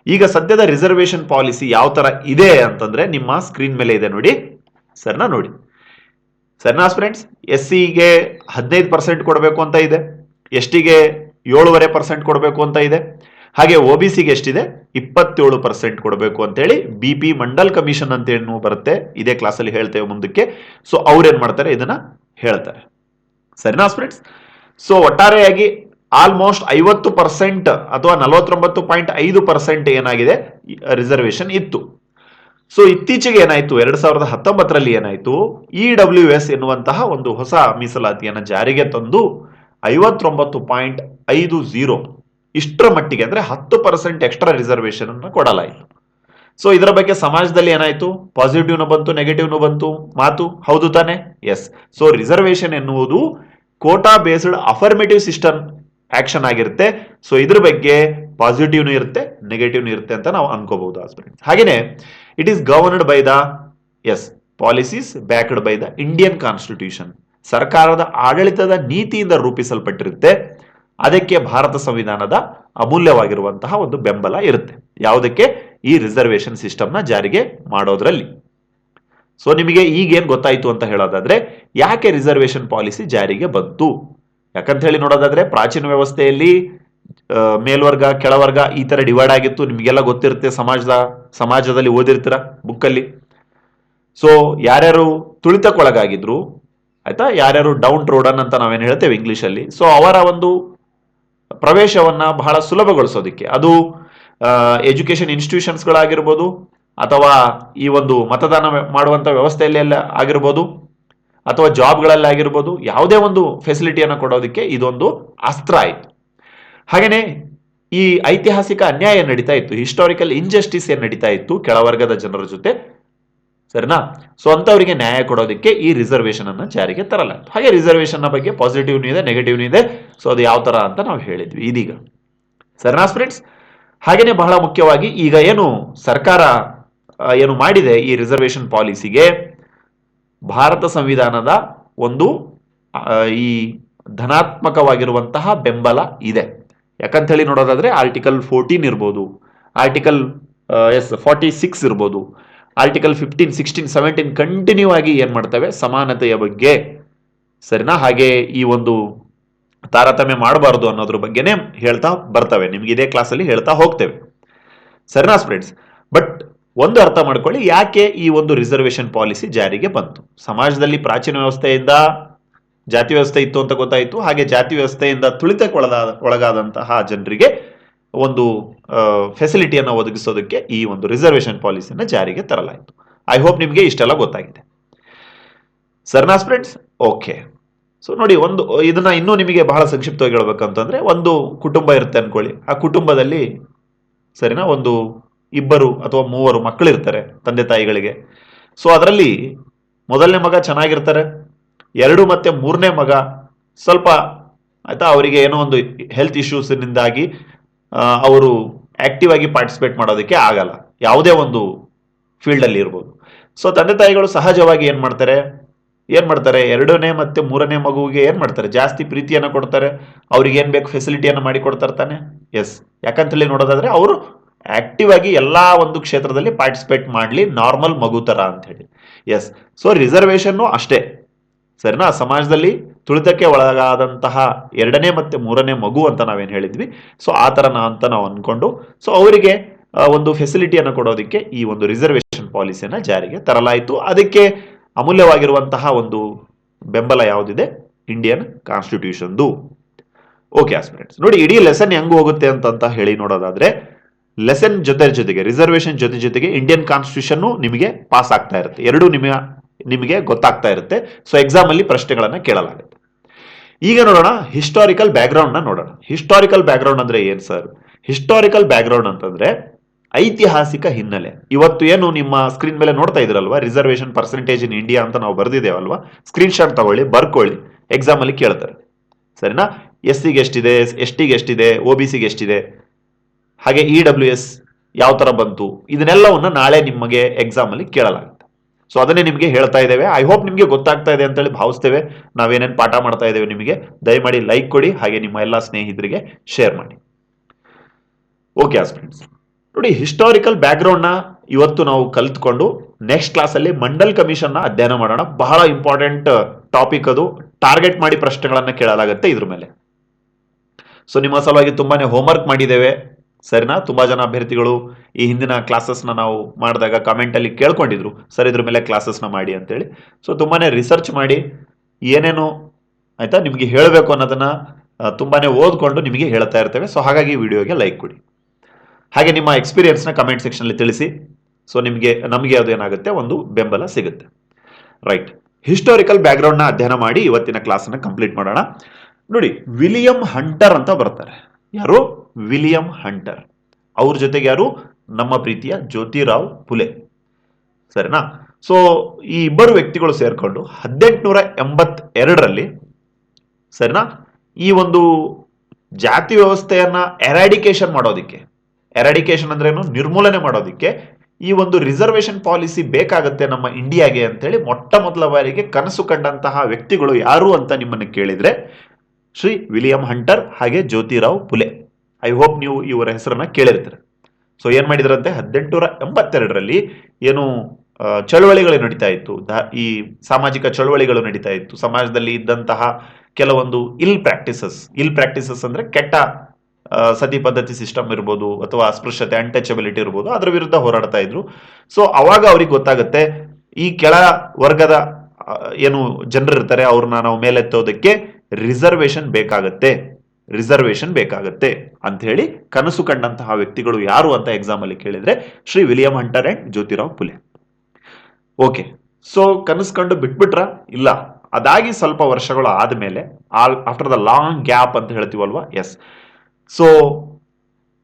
ಈಗ ಸದ್ಯದ ರಿಸರ್ವೇಶನ್ ಪಾಲಿಸಿ ಯಾವ ತರ ಇದೆ ಅಂತಂದ್ರೆ ನಿಮ್ಮ ಸ್ಕ್ರೀನ್ ಮೇಲೆ ಇದೆ ನೋಡಿ. ಸರಿನಾ, ನೋಡಿ ಸರಿನಾ ಫ್ರೆಂಡ್ಸ್. SC-ಗೆ 15% ಕೊಡಬೇಕು ಅಂತ ಇದೆ, ST-ಗೆ 7.5% ಕೊಡಬೇಕು ಅಂತ ಇದೆ. ಹಾಗೆ OBC-ಗೆ ಎಷ್ಟಿದೆ? 27% ಕೊಡಬೇಕು ಅಂತೇಳಿ BP ಮಂಡಲ್ ಕಮಿಷನ್ ಅಂತ ಏನು ಬರುತ್ತೆ, ಇದೇ ಕ್ಲಾಸಲ್ಲಿ ಹೇಳ್ತೇವೆ ಮುಂದಕ್ಕೆ. ಸೊ ಅವ್ರೇನ್ ಮಾಡ್ತಾರೆ, ಇದನ್ನ ಹೇಳ್ತಾರೆ. ಸರಿನಾ ಫ್ರೆಂಡ್ಸ್. ಸೊ ಒಟ್ಟಾರೆಯಾಗಿ ಆಲ್ಮೋಸ್ಟ್ 50% ಅಥವಾ 49.5% ಏನಾಗಿದೆ ರಿಸರ್ವೇಶನ್ ಇತ್ತು. ಸೊ ಇತ್ತೀಚೆಗೆ ಏನಾಯ್ತು, 2019ರಲ್ಲಿ ಏನಾಯ್ತು, EWS ಎನ್ನುವಂತಹ ಒಂದು ಹೊಸ ಮೀಸಲಾತಿಯನ್ನು ಜಾರಿಗೆ ತಂದು 59.50 ಇಷ್ಟರ ಮಟ್ಟಿಗೆ ಅಂದ್ರೆ 10% ಎಕ್ಸ್ಟ್ರಾ ರಿಸರ್ವೇಶನ್ ಅನ್ನು ಕೊಡಲಾಯಿತು. ಸೊ ಇದರ ಬಗ್ಗೆ ಸಮಾಜದಲ್ಲಿ ಏನಾಯ್ತು, ಪಾಸಿಟಿವ್ನು ಬಂತು, ನೆಗೆಟಿವ್ನು ಬಂತು ಮಾತು, ಹೌದು ತಾನೆ? ಎಸ್. ಸೊ ರಿಸರ್ವೇಶನ್ ಎನ್ನುವುದು quota based affirmative system action ಆಗಿರುತ್ತೆ. ಸೊ ಇದ್ರ ಬಗ್ಗೆ ಪಾಸಿಟಿವ್ನು ಇರುತ್ತೆ, ನೆಗೆಟಿವ್ನು ಇರುತ್ತೆ ಅಂತ ನಾವು ಅನ್ಕೋಬಹುದು. ಹಾಗೇನೆ it is governed by the policies backed by the Indian constitution. ಸರ್ಕಾರದ ಆಡಳಿತದ ನೀತಿಯಿಂದ ರೂಪಿಸಲ್ಪಟ್ಟಿರುತ್ತೆ. ಅದಕ್ಕೆ ಭಾರತ ಸಂವಿಧಾನದ ಅಮೂಲ್ಯವಾಗಿರುವಂತಹ ಒಂದು ಬೆಂಬಲ ಇರುತ್ತೆ. ಯಾವುದಕ್ಕೆ? ಈ ರಿಸರ್ವೇಶನ್ ಸಿಸ್ಟಮ್ನ ಜಾರಿಗೆ ಮಾಡೋದ್ರಲ್ಲಿ. ಸೊ ನಿಮಗೆ ಈಗೇನ್ ಗೊತ್ತಾಯ್ತು ಅಂತ ಹೇಳೋದಾದ್ರೆ, ಯಾಕೆ ರಿಸರ್ವೇಶನ್ ಪಾಲಿಸಿ ಜಾರಿಗೆ ಬಂತು ಯಾಕಂತ ಹೇಳಿ ನೋಡೋದಾದ್ರೆ, ಪ್ರಾಚೀನ ವ್ಯವಸ್ಥೆಯಲ್ಲಿ ಮೇಲ್ವರ್ಗ ಕೆಳವರ್ಗ ಈ ತರ ಡಿವೈಡ್ ಆಗಿತ್ತು. ನಿಮಗೆಲ್ಲ ಗೊತ್ತಿರುತ್ತೆ, ಸಮಾಜದಲ್ಲಿ ಓದಿರ್ತೀರ ಬುಕ್ಕಲ್ಲಿ. ಸೊ ಯಾರ್ಯಾರು ತುಳಿತಕ್ಕೊಳಗಾಗಿದ್ರು, ಆಯ್ತಾ, ಯಾರ್ಯಾರು ಡೌನ್ ಟ್ರೋಡನ್ ಅಂತ ನಾವೇನು ಹೇಳ್ತೇವೆ ಇಂಗ್ಲಿಷ್ ಅಲ್ಲಿ, ಸೊ ಅವರ ಒಂದು ಪ್ರವೇಶವನ್ನ ಬಹಳ ಸುಲಭಗೊಳಿಸೋದಕ್ಕೆ, ಅದು ಎಜುಕೇಶನ್ ಇನ್ಸ್ಟಿಟ್ಯೂಷನ್ಸ್ಗಳಾಗಿರ್ಬೋದು ಅಥವಾ ಈ ಒಂದು ಮತದಾನ ಮಾಡುವಂತ ವ್ಯವಸ್ಥೆಯಲ್ಲಿ ಆಗಿರ್ಬೋದು ಅಥವಾ ಜಾಬ್ಗಳಲ್ಲಿ ಆಗಿರ್ಬೋದು, ಯಾವುದೇ ಒಂದು ಫೆಸಿಲಿಟಿಯನ್ನು ಕೊಡೋದಕ್ಕೆ ಇದೊಂದು ಅಸ್ತ್ರ ಆಯಿತು. ಹಾಗೇನೆ ಈ ಐತಿಹಾಸಿಕ ಅನ್ಯಾಯ ನಡೀತಾ ಇತ್ತು, ಹಿಸ್ಟಾರಿಕಲ್ ಇನ್ಜಸ್ಟಿಸ್ ಏನ್ ನಡೀತಾ ಇತ್ತು ಕೆಳವರ್ಗದ ಜನರ ಜೊತೆ, ಸರಿನಾ. ಸೊ ಅಂತವರಿಗೆ ನ್ಯಾಯ ಕೊಡೋದಕ್ಕೆ ಈ ರಿಸರ್ವೇಶನ್ ಅನ್ನ ಜಾರಿಗೆ ತರಲಾಯಿತು. ಹಾಗೆ ರಿಸರ್ವೇಶನ್ ಬಗ್ಗೆ ಪಾಸಿಟಿವ್ನು ಇದೆ, ನೆಗೆಟಿವ್ನು ಇದೆ. ಸೊ ಅದು ಯಾವ ತರ ಅಂತ ನಾವು ಹೇಳಿದ್ವಿ ಇದೀಗ, ಸರಿನಾ ಫ್ರೆಂಡ್ಸ್. ಹಾಗೇನೆ ಬಹಳ ಮುಖ್ಯವಾಗಿ ಈಗ ಏನು ಸರ್ಕಾರ ಏನು ಮಾಡಿದೆ ಈ ರಿಸರ್ವೇಶನ್ ಪಾಲಿಸಿಗೆ, ಭಾರತ ಸಂವಿಧಾನದ ಒಂದು ಈ ಧನಾತ್ಮಕವಾಗಿರುವಂತಹ ಬೆಂಬಲ ಇದೆ. ಯಾಕಂತ ಹೇಳಿ ನೋಡೋದಾದ್ರೆ ಆರ್ಟಿಕಲ್ 14 ಇರ್ಬೋದು, ಆರ್ಟಿಕಲ್ 46 ಇರ್ಬೋದು, ಆರ್ಟಿಕಲ್ 15, 16, 17 ಕಂಟಿನ್ಯೂ ಆಗಿ ಏನ್ ಮಾಡ್ತವೆ, ಸಮಾನತೆಯ ಬಗ್ಗೆ, ಸರಿನಾ, ಹಾಗೆ ಈ ಒಂದು ತಾರತಮ್ಯ ಮಾಡಬಾರದು ಅನ್ನೋದ್ರ ಬಗ್ಗೆನೇ ಹೇಳ್ತಾ ಬರ್ತವೆ. ನಿಮ್ಗೆ ಇದೇ ಕ್ಲಾಸಲ್ಲಿ ಹೇಳ್ತಾ ಹೋಗ್ತೇವೆ, ಸರಿನಾ ಫ್ರೆಂಡ್ಸ್. ಬಟ್ ಒಂದು ಅರ್ಥ ಮಾಡ್ಕೊಳ್ಳಿ, ಯಾಕೆ ಈ ಒಂದು ರಿಸರ್ವೇಶನ್ ಪಾಲಿಸಿ ಜಾರಿಗೆ ಬಂತು. ಸಮಾಜದಲ್ಲಿ ಪ್ರಾಚೀನ ವ್ಯವಸ್ಥೆಯಿಂದ ಜಾತಿ ವ್ಯವಸ್ಥೆ ಇತ್ತು ಅಂತ ಗೊತ್ತಾಯಿತು. ಹಾಗೆ ಜಾತಿ ವ್ಯವಸ್ಥೆಯಿಂದ ತುಳಿತಕ್ಕೆ ಒಳಗಾದಂತಹ ಜನರಿಗೆ ಒಂದು ಫೆಸಿಲಿಟಿಯನ್ನು ಒದಗಿಸೋದಕ್ಕೆ ಈ ಒಂದು ರಿಸರ್ವೇಶನ್ ಪಾಲಿಸಿಯನ್ನು ಜಾರಿಗೆ ತರಲಾಯಿತು. ಐ ಹೋಪ್ ನಿಮಗೆ ಇಷ್ಟೆಲ್ಲ ಗೊತ್ತಾಗಿದೆ. ಸರ್ನಾ ಫ್ರೆಂಡ್ಸ್? ಓಕೆ. ಸೊ ನೋಡಿ, ಇದನ್ನ ಇನ್ನೂ ನಿಮಗೆ ಬಹಳ ಸಂಕ್ಷಿಪ್ತವಾಗಿ ಹೇಳ್ಬೇಕಂತಂದ್ರೆ, ಒಂದು ಕುಟುಂಬ ಇರುತ್ತೆ ಅನ್ಕೊಳ್ಳಿ. ಆ ಕುಟುಂಬದಲ್ಲಿ ಸರಿನಾ ಒಂದು 2 ಅಥವಾ 3 ಮಕ್ಕಳಿರ್ತಾರೆ ತಂದೆ ತಾಯಿಗಳಿಗೆ. ಸೊ ಅದರಲ್ಲಿ ಮೊದಲನೇ ಮಗ ಚೆನ್ನಾಗಿರ್ತಾರೆ, 2 ಮತ್ತೆ 3ನೇ ಮಗ ಸ್ವಲ್ಪ ಆಯ್ತಾ ಅವರಿಗೆ ಏನೋ ಒಂದು ಹೆಲ್ತ್ ಇಶ್ಯೂಸ್ನಿಂದಾಗಿ ಅವರು ಆಕ್ಟಿವ್ ಆಗಿ ಪಾರ್ಟಿಸಿಪೇಟ್ ಮಾಡೋದಕ್ಕೆ ಆಗಲ್ಲ, ಯಾವುದೇ ಒಂದು ಫೀಲ್ಡ್ ಅಲ್ಲಿ ಇರ್ಬೋದು. ಸೊ ತಂದೆ ತಾಯಿಗಳು ಸಹಜವಾಗಿ ಏನ್ ಮಾಡ್ತಾರೆ, 2ನೇ ಮತ್ತೆ 3ನೇ ಮಗುವಿಗೆ ಏನ್ ಮಾಡ್ತಾರೆ, ಜಾಸ್ತಿ ಪ್ರೀತಿಯನ್ನ ಕೊಡ್ತಾರೆ. ಅವ್ರಿಗೆ ಏನ್ ಬೇಕು ಫೆಸಿಲಿಟಿಯನ್ನ ಮಾಡಿ ಕೊಡ್ತಾರೆ ತಾನೆ. ಎಸ್, ಯಾಕಂತೇಳಿ ನೋಡೋದಾದ್ರೆ ಅವರು ಆಕ್ಟಿವ್ ಆಗಿ ಎಲ್ಲಾ ಒಂದು ಕ್ಷೇತ್ರದಲ್ಲಿ ಪಾರ್ಟಿಸಿಪೇಟ್ ಮಾಡ್ಲಿ, ನಾರ್ಮಲ್ ಮಗು ತರ ಅಂತ ಹೇಳಿ. ಎಸ್, ಸೊ ರಿಸರ್ವೇಶನ್ ಅಷ್ಟೇ ಸರಿನಾ, ಸಮಾಜದಲ್ಲಿ ತುಳಿತಕ್ಕೆ ಒಳಗಾದಂತಹ 2ನೇ ಮತ್ತೆ 3ನೇ ಮಗು ಅಂತ ನಾವೇನ್ ಹೇಳಿದ್ವಿ, ಸೊ ಆ ತರ ಅಂತ ನಾವು ಅನ್ಕೊಂಡು, ಸೊ ಅವರಿಗೆ ಒಂದು ಫೆಸಿಲಿಟಿಯನ್ನು ಕೊಡೋದಕ್ಕೆ ಈ ಒಂದು ರಿಸರ್ವೇಶನ್ ಪಾಲಿಸಿಯನ್ನ ಜಾರಿಗೆ ತರಲಾಯಿತು. ಅದಕ್ಕೆ ಅಮೂಲ್ಯವಾಗಿರುವಂತಹ ಒಂದು ಬೆಂಬಲ ಯಾವುದಿದೆ, ಇಂಡಿಯನ್ ಕಾನ್ಸ್ಟಿಟ್ಯೂಷನ್ದು. ಓಕೆ ಆಸ್ಪಿರೆಂಟ್ಸ್, ನೋಡಿ ಇಡೀ ಲೆಸನ್ ಹೆಂಗ್ ಹೋಗುತ್ತೆ ಅಂತ ಹೇಳಿ ನೋಡೋದಾದ್ರೆ, ಲೆಸನ್ ಜೊತೆಗೆ ರಿಸರ್ವೇಶನ್ ಜೊತೆಗೆ ಇಂಡಿಯನ್ ಕಾನ್ಸ್ಟಿಟ್ಯೂಷನ್ ನಿಮಗೆ ಪಾಸ್ ಆಗ್ತಾ ಇರುತ್ತೆ, ಎರಡೂ ನಿಮಗೆ ಗೊತ್ತಾಗ್ತಾ ಇರುತ್ತೆ. ಸೊ ಎಕ್ಸಾಮ್ ಅಲ್ಲಿ ಪ್ರಶ್ನೆಗಳನ್ನ ಕೇಳಲಾಗುತ್ತೆ. ಈಗ ನೋಡೋಣ ಹಿಸ್ಟಾರಿಕಲ್ ಬ್ಯಾಕ್ಗ್ರೌಂಡ್ ನ ನೋಡೋಣ. ಹಿಸ್ಟಾರಿಕಲ್ ಬ್ಯಾಕ್ಗ್ರೌಂಡ್ ಅಂದ್ರೆ ಏನ್ ಸರ್? ಹಿಸ್ಟಾರಿಕಲ್ ಬ್ಯಾಕ್ಗ್ರೌಂಡ್ ಅಂತಂದ್ರೆ ಐತಿಹಾಸಿಕ ಹಿನ್ನೆಲೆ. ಇವತ್ತು ಏನು ನಿಮ್ಮ ಸ್ಕ್ರೀನ್ ಮೇಲೆ ನೋಡ್ತಾ ಇದ್ರಲ್ವಾ, ರಿಸರ್ವೇಶನ್ ಪರ್ಸೆಂಟೇಜ್ ಇನ್ ಇಂಡಿಯಾ ಅಂತ ನಾವು ಬರ್ದಿದ್ದೇವಲ್ವಾ, ಸ್ಕ್ರೀನ್ ಶಾಟ್ ತಗೊಳ್ಳಿ, ಬರ್ಕೊಳ್ಳಿ, ಎಕ್ಸಾಮ್ ಅಲ್ಲಿ ಕೇಳ್ತಾರೆ ಸರಿನಾ. SC ಗೆ ಎಷ್ಟಿದೆ, ST ಗೆ ಎಷ್ಟಿದೆ, OBC ಗೆ ಎಷ್ಟಿದೆ, ಹಾಗೆ EWS ಯಾವ ತರ ಬಂತು, ಇದನ್ನೆಲ್ಲವನ್ನ ನಾಳೆ ನಿಮಗೆ ಎಕ್ಸಾಮ್ ಅಲ್ಲಿ ಕೇಳಲಾಗುತ್ತೆ. ಸೊ ಅದನ್ನೇ ನಿಮಗೆ ಹೇಳ್ತಾ ಇದ್ದೇವೆ. ಐ ಹೋಪ್ ನಿಮಗೆ ಗೊತ್ತಾಗ್ತಾ ಇದೆ ಅಂತೇಳಿ ಭಾವಿಸ್ತೇವೆ. ನಾವೇನೇನು ಪಾಠ ಮಾಡ್ತಾ ಇದ್ದೇವೆ ನಿಮಗೆ. ದಯಮಾಡಿ ಲೈಕ್ ಕೊಡಿ, ಹಾಗೆ ನಿಮ್ಮ ಎಲ್ಲ ಸ್ನೇಹಿತರಿಗೆ ಶೇರ್ ಮಾಡಿ. ಓಕೆ ಫ್ರೆಂಡ್ಸ್, ನೋಡಿ ಹಿಸ್ಟಾರಿಕಲ್ ಬ್ಯಾಕ್ಗ್ರೌಂಡ್ ನ ಇವತ್ತು ನಾವು ಕಲ್ತ್ಕೊಂಡು ನೆಕ್ಸ್ಟ್ ಕ್ಲಾಸ್ ಅಲ್ಲಿ ಮಂಡಲ್ ಕಮಿಷನ್ ನ ಅಧ್ಯಯನ ಮಾಡೋಣ. ಬಹಳ ಇಂಪಾರ್ಟೆಂಟ್ ಟಾಪಿಕ್ ಅದು, ಟಾರ್ಗೆಟ್ ಮಾಡಿ ಪ್ರಶ್ನೆಗಳನ್ನ ಕೇಳಲಾಗುತ್ತೆ ಇದ್ರ ಮೇಲೆ. ಸೊ ನಿಮ್ಮ ಸಲುವಾಗಿ ತುಂಬಾನೇ ಹೋಮ್ವರ್ಕ್ ಮಾಡಿದ್ದೇವೆ ಸರಿನಾ. ತುಂಬಾ ಜನ ಅಭ್ಯರ್ಥಿಗಳು ಈ ಹಿಂದಿನ ಕ್ಲಾಸಸ್ ನಾವು ಮಾಡಿದಾಗ ಕಮೆಂಟ್ ಅಲ್ಲಿ ಕೇಳ್ಕೊಂಡಿದ್ರು, ಸರ್ ಇದ್ರ ಮೇಲೆ ಕ್ಲಾಸಸ್ ಮಾಡಿ ಅಂತೇಳಿ. ಸೊ ತುಂಬಾನೇ ರಿಸರ್ಚ್ ಮಾಡಿ ಏನೇನು ಆಯ್ತಾ ನಿಮಗೆ ಹೇಳಬೇಕು ಅನ್ನೋದನ್ನ ತುಂಬಾನೇ ಓದ್ಕೊಂಡು ನಿಮಗೆ ಹೇಳ್ತಾ ಇರ್ತೇವೆ. ಸೊ ಹಾಗಾಗಿ ವಿಡಿಯೋಗೆ ಲೈಕ್ ಕೊಡಿ, ಹಾಗೆ ನಿಮ್ಮ ಎಕ್ಸ್ಪೀರಿಯನ್ಸ್ ನ ಕಮೆಂಟ್ ಸೆಕ್ಷನ್ ಅಲ್ಲಿ ತಿಳಿಸಿ. ಸೊ ನಮಗೆ ಅದು ಏನಾಗುತ್ತೆ, ಒಂದು ಬೆಂಬಲ ಸಿಗುತ್ತೆ. ರೈಟ್, ಹಿಸ್ಟಾರಿಕಲ್ ಬ್ಯಾಕ್ಗ್ರೌಂಡ್ ನ ಅಧ್ಯಯನ ಮಾಡಿ ಇವತ್ತಿನ ಕ್ಲಾಸ್ ಅನ್ನ ಕಂಪ್ಲೀಟ್ ಮಾಡೋಣ. ನೋಡಿ, ವಿಲಿಯಂ ಹಂಟರ್ ಅಂತ ಬರ್ತಾರೆ. ಯಾರು? William hunter. ಅವ್ರ ಜೊತೆಗೆ ಯಾರು? ನಮ್ಮ ಪ್ರೀತಿಯ ಜ್ಯೋತಿರಾವ್ ಫುಲೆ ಸರಿನಾ. ಸೊ ಈ ಇಬ್ಬರು ವ್ಯಕ್ತಿಗಳು ಸೇರ್ಕೊಂಡು 1882ರಲ್ಲಿ ಸರಿನಾ ಈ ಒಂದು ಜಾತಿ ವ್ಯವಸ್ಥೆಯನ್ನ ಎರಾಡಿಕೇಶನ್ ಮಾಡೋದಿಕ್ಕೆ, ಎರಾಡಿಕೇಶನ್ ಅಂದ್ರೆ ಏನು, ನಿರ್ಮೂಲನೆ ಮಾಡೋದಿಕ್ಕೆ ಈ ಒಂದು ರಿಸರ್ವೇಶನ್ ಪಾಲಿಸಿ ಬೇಕಾಗುತ್ತೆ ನಮ್ಮ ಇಂಡಿಯಾಗೆ ಅಂತೇಳಿ ಮೊಟ್ಟ ಮೊದಲ ಬಾರಿಗೆ ಕನಸು ಕಂಡಂತಹ ವ್ಯಕ್ತಿಗಳು ಯಾರು ಅಂತ ನಿಮ್ಮನ್ನು ಕೇಳಿದ್ರೆ ಶ್ರೀ ವಿಲಿಯಂ ಹಂಟರ್ ಹಾಗೆ ಜ್ಯೋತಿರಾವ್ ಫುಲೆ. ಐ ಹೋಪ್ ನೀವು ಇವರ ಹೆಸರನ್ನ ಕೇಳಿರ್ತೀರ. ಸೊ ಏನ್ ಮಾಡಿದ್ರಂತೆ, 1882ರಲ್ಲಿ ಏನು ಚಳವಳಿಗಳು ನಡೀತಾ ಇತ್ತು, ಈ ಸಾಮಾಜಿಕ ಚಳವಳಿಗಳು ನಡೀತಾ ಇತ್ತು. ಸಮಾಜದಲ್ಲಿ ಇದ್ದಂತಹ ಕೆಲವೊಂದು ಇಲ್ ಪ್ರಾಕ್ಟಿಸಸ್ ಅಂದ್ರೆ ಕೆಟ್ಟ ಸತಿ ಪದ್ಧತಿ ಸಿಸ್ಟಮ್ ಇರ್ಬೋದು, ಅಥವಾ ಅಸ್ಪೃಶ್ಯತೆ, ಅನ್ಟಚಬಿಲಿಟಿ ಇರ್ಬೋದು, ಅದರ ವಿರುದ್ಧ ಹೋರಾಡ್ತಾ ಇದ್ರು. ಸೊ ಅವಾಗ ಅವ್ರಿಗೆ ಗೊತ್ತಾಗುತ್ತೆ, ಈ ಕೆಳ ವರ್ಗದ ಏನು ಜನರು ಇರ್ತಾರೆ ಅವ್ರನ್ನ ನಾವು ಮೇಲೆತ್ತೋದಕ್ಕೆ ರಿಸರ್ವೇಶನ್ ಬೇಕಾಗತ್ತೆ ಅಂತ ಹೇಳಿ ಕನಸು ಕಂಡಂತಹ ವ್ಯಕ್ತಿಗಳು ಯಾರು ಅಂತ ಎಕ್ಸಾಮ್ ಅಲ್ಲಿ ಕೇಳಿದ್ರೆ Shri William hunter and Jyotirao Phule. Okay, so ಕನಸು ಕಂಡು ಬಿಟ್ಬಿಟ್ರ? ಇಲ್ಲ, ಅದಾಗಿ ಸ್ವಲ್ಪ ವರ್ಷಗಳು ಆದ್ಮೇಲೆ, ಆಫ್ಟರ್ ದ ಲಾಂಗ್ ಗ್ಯಾಪ್ ಅಂತ ಹೇಳ್ತೀವಲ್ವಾ, ಎಸ್. ಸೊ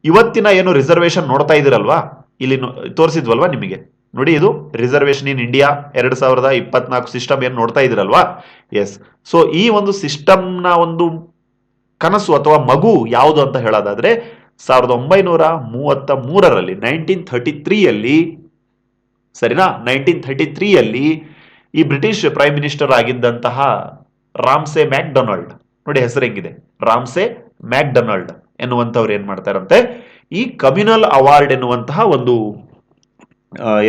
ಇವತ್ತಿನ ಏನು ರಿಸರ್ವೇಶನ್ ನೋಡ್ತಾ ಇದ್ದೀರಲ್ವಾ, ಇಲ್ಲಿ ತೋರಿಸಿದ್ವಲ್ವಾ ನಿಮಗೆ, ನೋಡಿ ಇದು ರಿಸರ್ವೇಶನ್ ಇನ್ ಇಂಡಿಯಾ 2024 ಸಿಸ್ಟಮ್ ಏನು ನೋಡ್ತಾ ಇದ್ದೀರಲ್ವಾ, ಎಸ್. ಸೊ ಈ ಒಂದು ಸಿಸ್ಟಮ್ ನ ಒಂದು ಕನಸು ಅಥವಾ ಮಗು ಯಾವುದು ಅಂತ ಹೇಳೋದಾದ್ರೆ 1933ರಲ್ಲಿ 1933ಯಲ್ಲಿ ಸರಿನಾ, 1933ಯಲ್ಲಿ ಈ ಬ್ರಿಟಿಷ್ ಪ್ರೈಮ್ ಮಿನಿಸ್ಟರ್ ಆಗಿದ್ದಂತಹ ರಾಮ್ಸೆ ಮ್ಯಾಕ್ಡೊನಾಲ್ಡ್, ನೋಡಿ ಹೆಸರು ಹೆಂಗಿದೆ, ರಾಮ್ಸೆ ಮ್ಯಾಕ್ಡೊನಾಲ್ಡ್ ಎನ್ನುವಂತವ್ರು ಏನ್ ಮಾಡ್ತಾರಂತೆ, ಈ ಕಮ್ಯುನಲ್ ಅವಾರ್ಡ್ ಎನ್ನುವಂತಹ ಒಂದು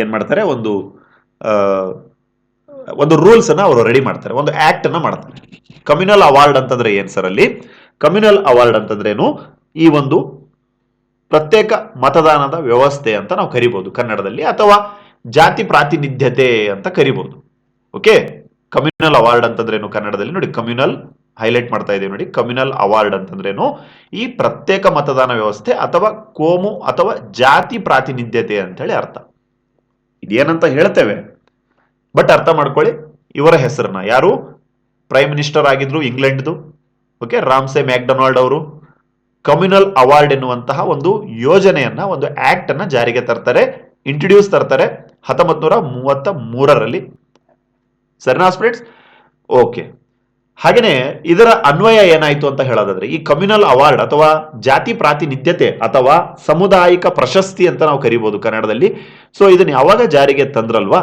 ಏನ್ ಮಾಡ್ತಾರೆ, ಒಂದು ರೂಲ್ಸ್ ಅನ್ನ ಅವರು ರೆಡಿ ಮಾಡ್ತಾರೆ, ಒಂದು ಆಕ್ಟ್ ಅನ್ನ ಮಾಡ್ತಾರೆ. ಕಮ್ಯುನಲ್ ಅವಾರ್ಡ್ ಅಂತಂದ್ರೆ ಏನ್ ಸರ್? ಅಲ್ಲಿ ಕಮ್ಯುನಲ್ ಅವಾರ್ಡ್ ಅಂತಂದ್ರೇನು, ಈ ಒಂದು ಪ್ರತ್ಯೇಕ ಮತದಾನದ ವ್ಯವಸ್ಥೆ ಅಂತ ನಾವು ಕರಿಬಹುದು ಕನ್ನಡದಲ್ಲಿ, ಅಥವಾ ಜಾತಿ ಪ್ರಾತಿನಿಧ್ಯತೆ ಅಂತ ಕರಿಬಹುದು. ಓಕೆ, ಕಮ್ಯುನಲ್ ಅವಾರ್ಡ್ ಅಂತಂದ್ರೇನು ಕನ್ನಡದಲ್ಲಿ ನೋಡಿ, ಕಮ್ಯುನಲ್ ಹೈಲೈಟ್ ಮಾಡ್ತಾ ಇದೀವಿ ನೋಡಿ. ಕಮ್ಯುನಲ್ ಅವಾರ್ಡ್ ಅಂತಂದ್ರೇನು, ಈ ಪ್ರತ್ಯೇಕ ಮತದಾನ ವ್ಯವಸ್ಥೆ ಅಥವಾ ಕೋಮು ಅಥವಾ ಜಾತಿ ಪ್ರಾತಿನಿಧ್ಯತೆ ಅಂತ ಹೇಳಿ ಅರ್ಥ. ಇದೇನಂತ ಹೇಳ್ತೇವೆ, ಬಟ್ ಅರ್ಥ ಮಾಡ್ಕೊಳ್ಳಿ ಇವರ ಹೆಸರನ್ನ. ಯಾರು ಪ್ರೈಮ್ ಮಿನಿಸ್ಟರ್ ಆಗಿದ್ರು ಇಂಗ್ಲೆಂಡ್ದು, ಓಕೆ, ರಾಮ್ಸೆ ಮ್ಯಾಕ್ಡೊನಾಲ್ಡ್ ಅವರು ಕಮ್ಯುನಲ್ ಅವಾರ್ಡ್ ಎನ್ನುವಂತಹ ಒಂದು ಯೋಜನೆಯನ್ನ, ಒಂದು ಆಕ್ಟ್ ಅನ್ನ ಜಾರಿಗೆ ತರ್ತಾರೆ, ಇಂಟ್ರೊಡ್ಯೂಸ್ ತರ್ತಾರೆ 1933ರಲ್ಲಿ. ಸರಿನಾ ಸ್ಟೂಡೆಂಟ್ಸ್? ಓಕೆ. ಹಾಗೇನೆ ಇದರ ಅನ್ವಯ ಏನಾಯ್ತು ಅಂತ ಹೇಳೋದಾದ್ರೆ, ಈ ಕಮ್ಯುನಲ್ ಅವಾರ್ಡ್ ಅಥವಾ ಜಾತಿ ಪ್ರಾತಿನಿಧ್ಯತೆ ಅಥವಾ ಸಾಮುದಾಯಿಕ ಪ್ರಶಸ್ತಿ ಅಂತ ನಾವು ಕರಿಬಹುದು ಕನ್ನಡದಲ್ಲಿ. ಸೊ ಇದನ್ನ ಯಾವಾಗ ಜಾರಿಗೆ ತಂದ್ರಲ್ವಾ,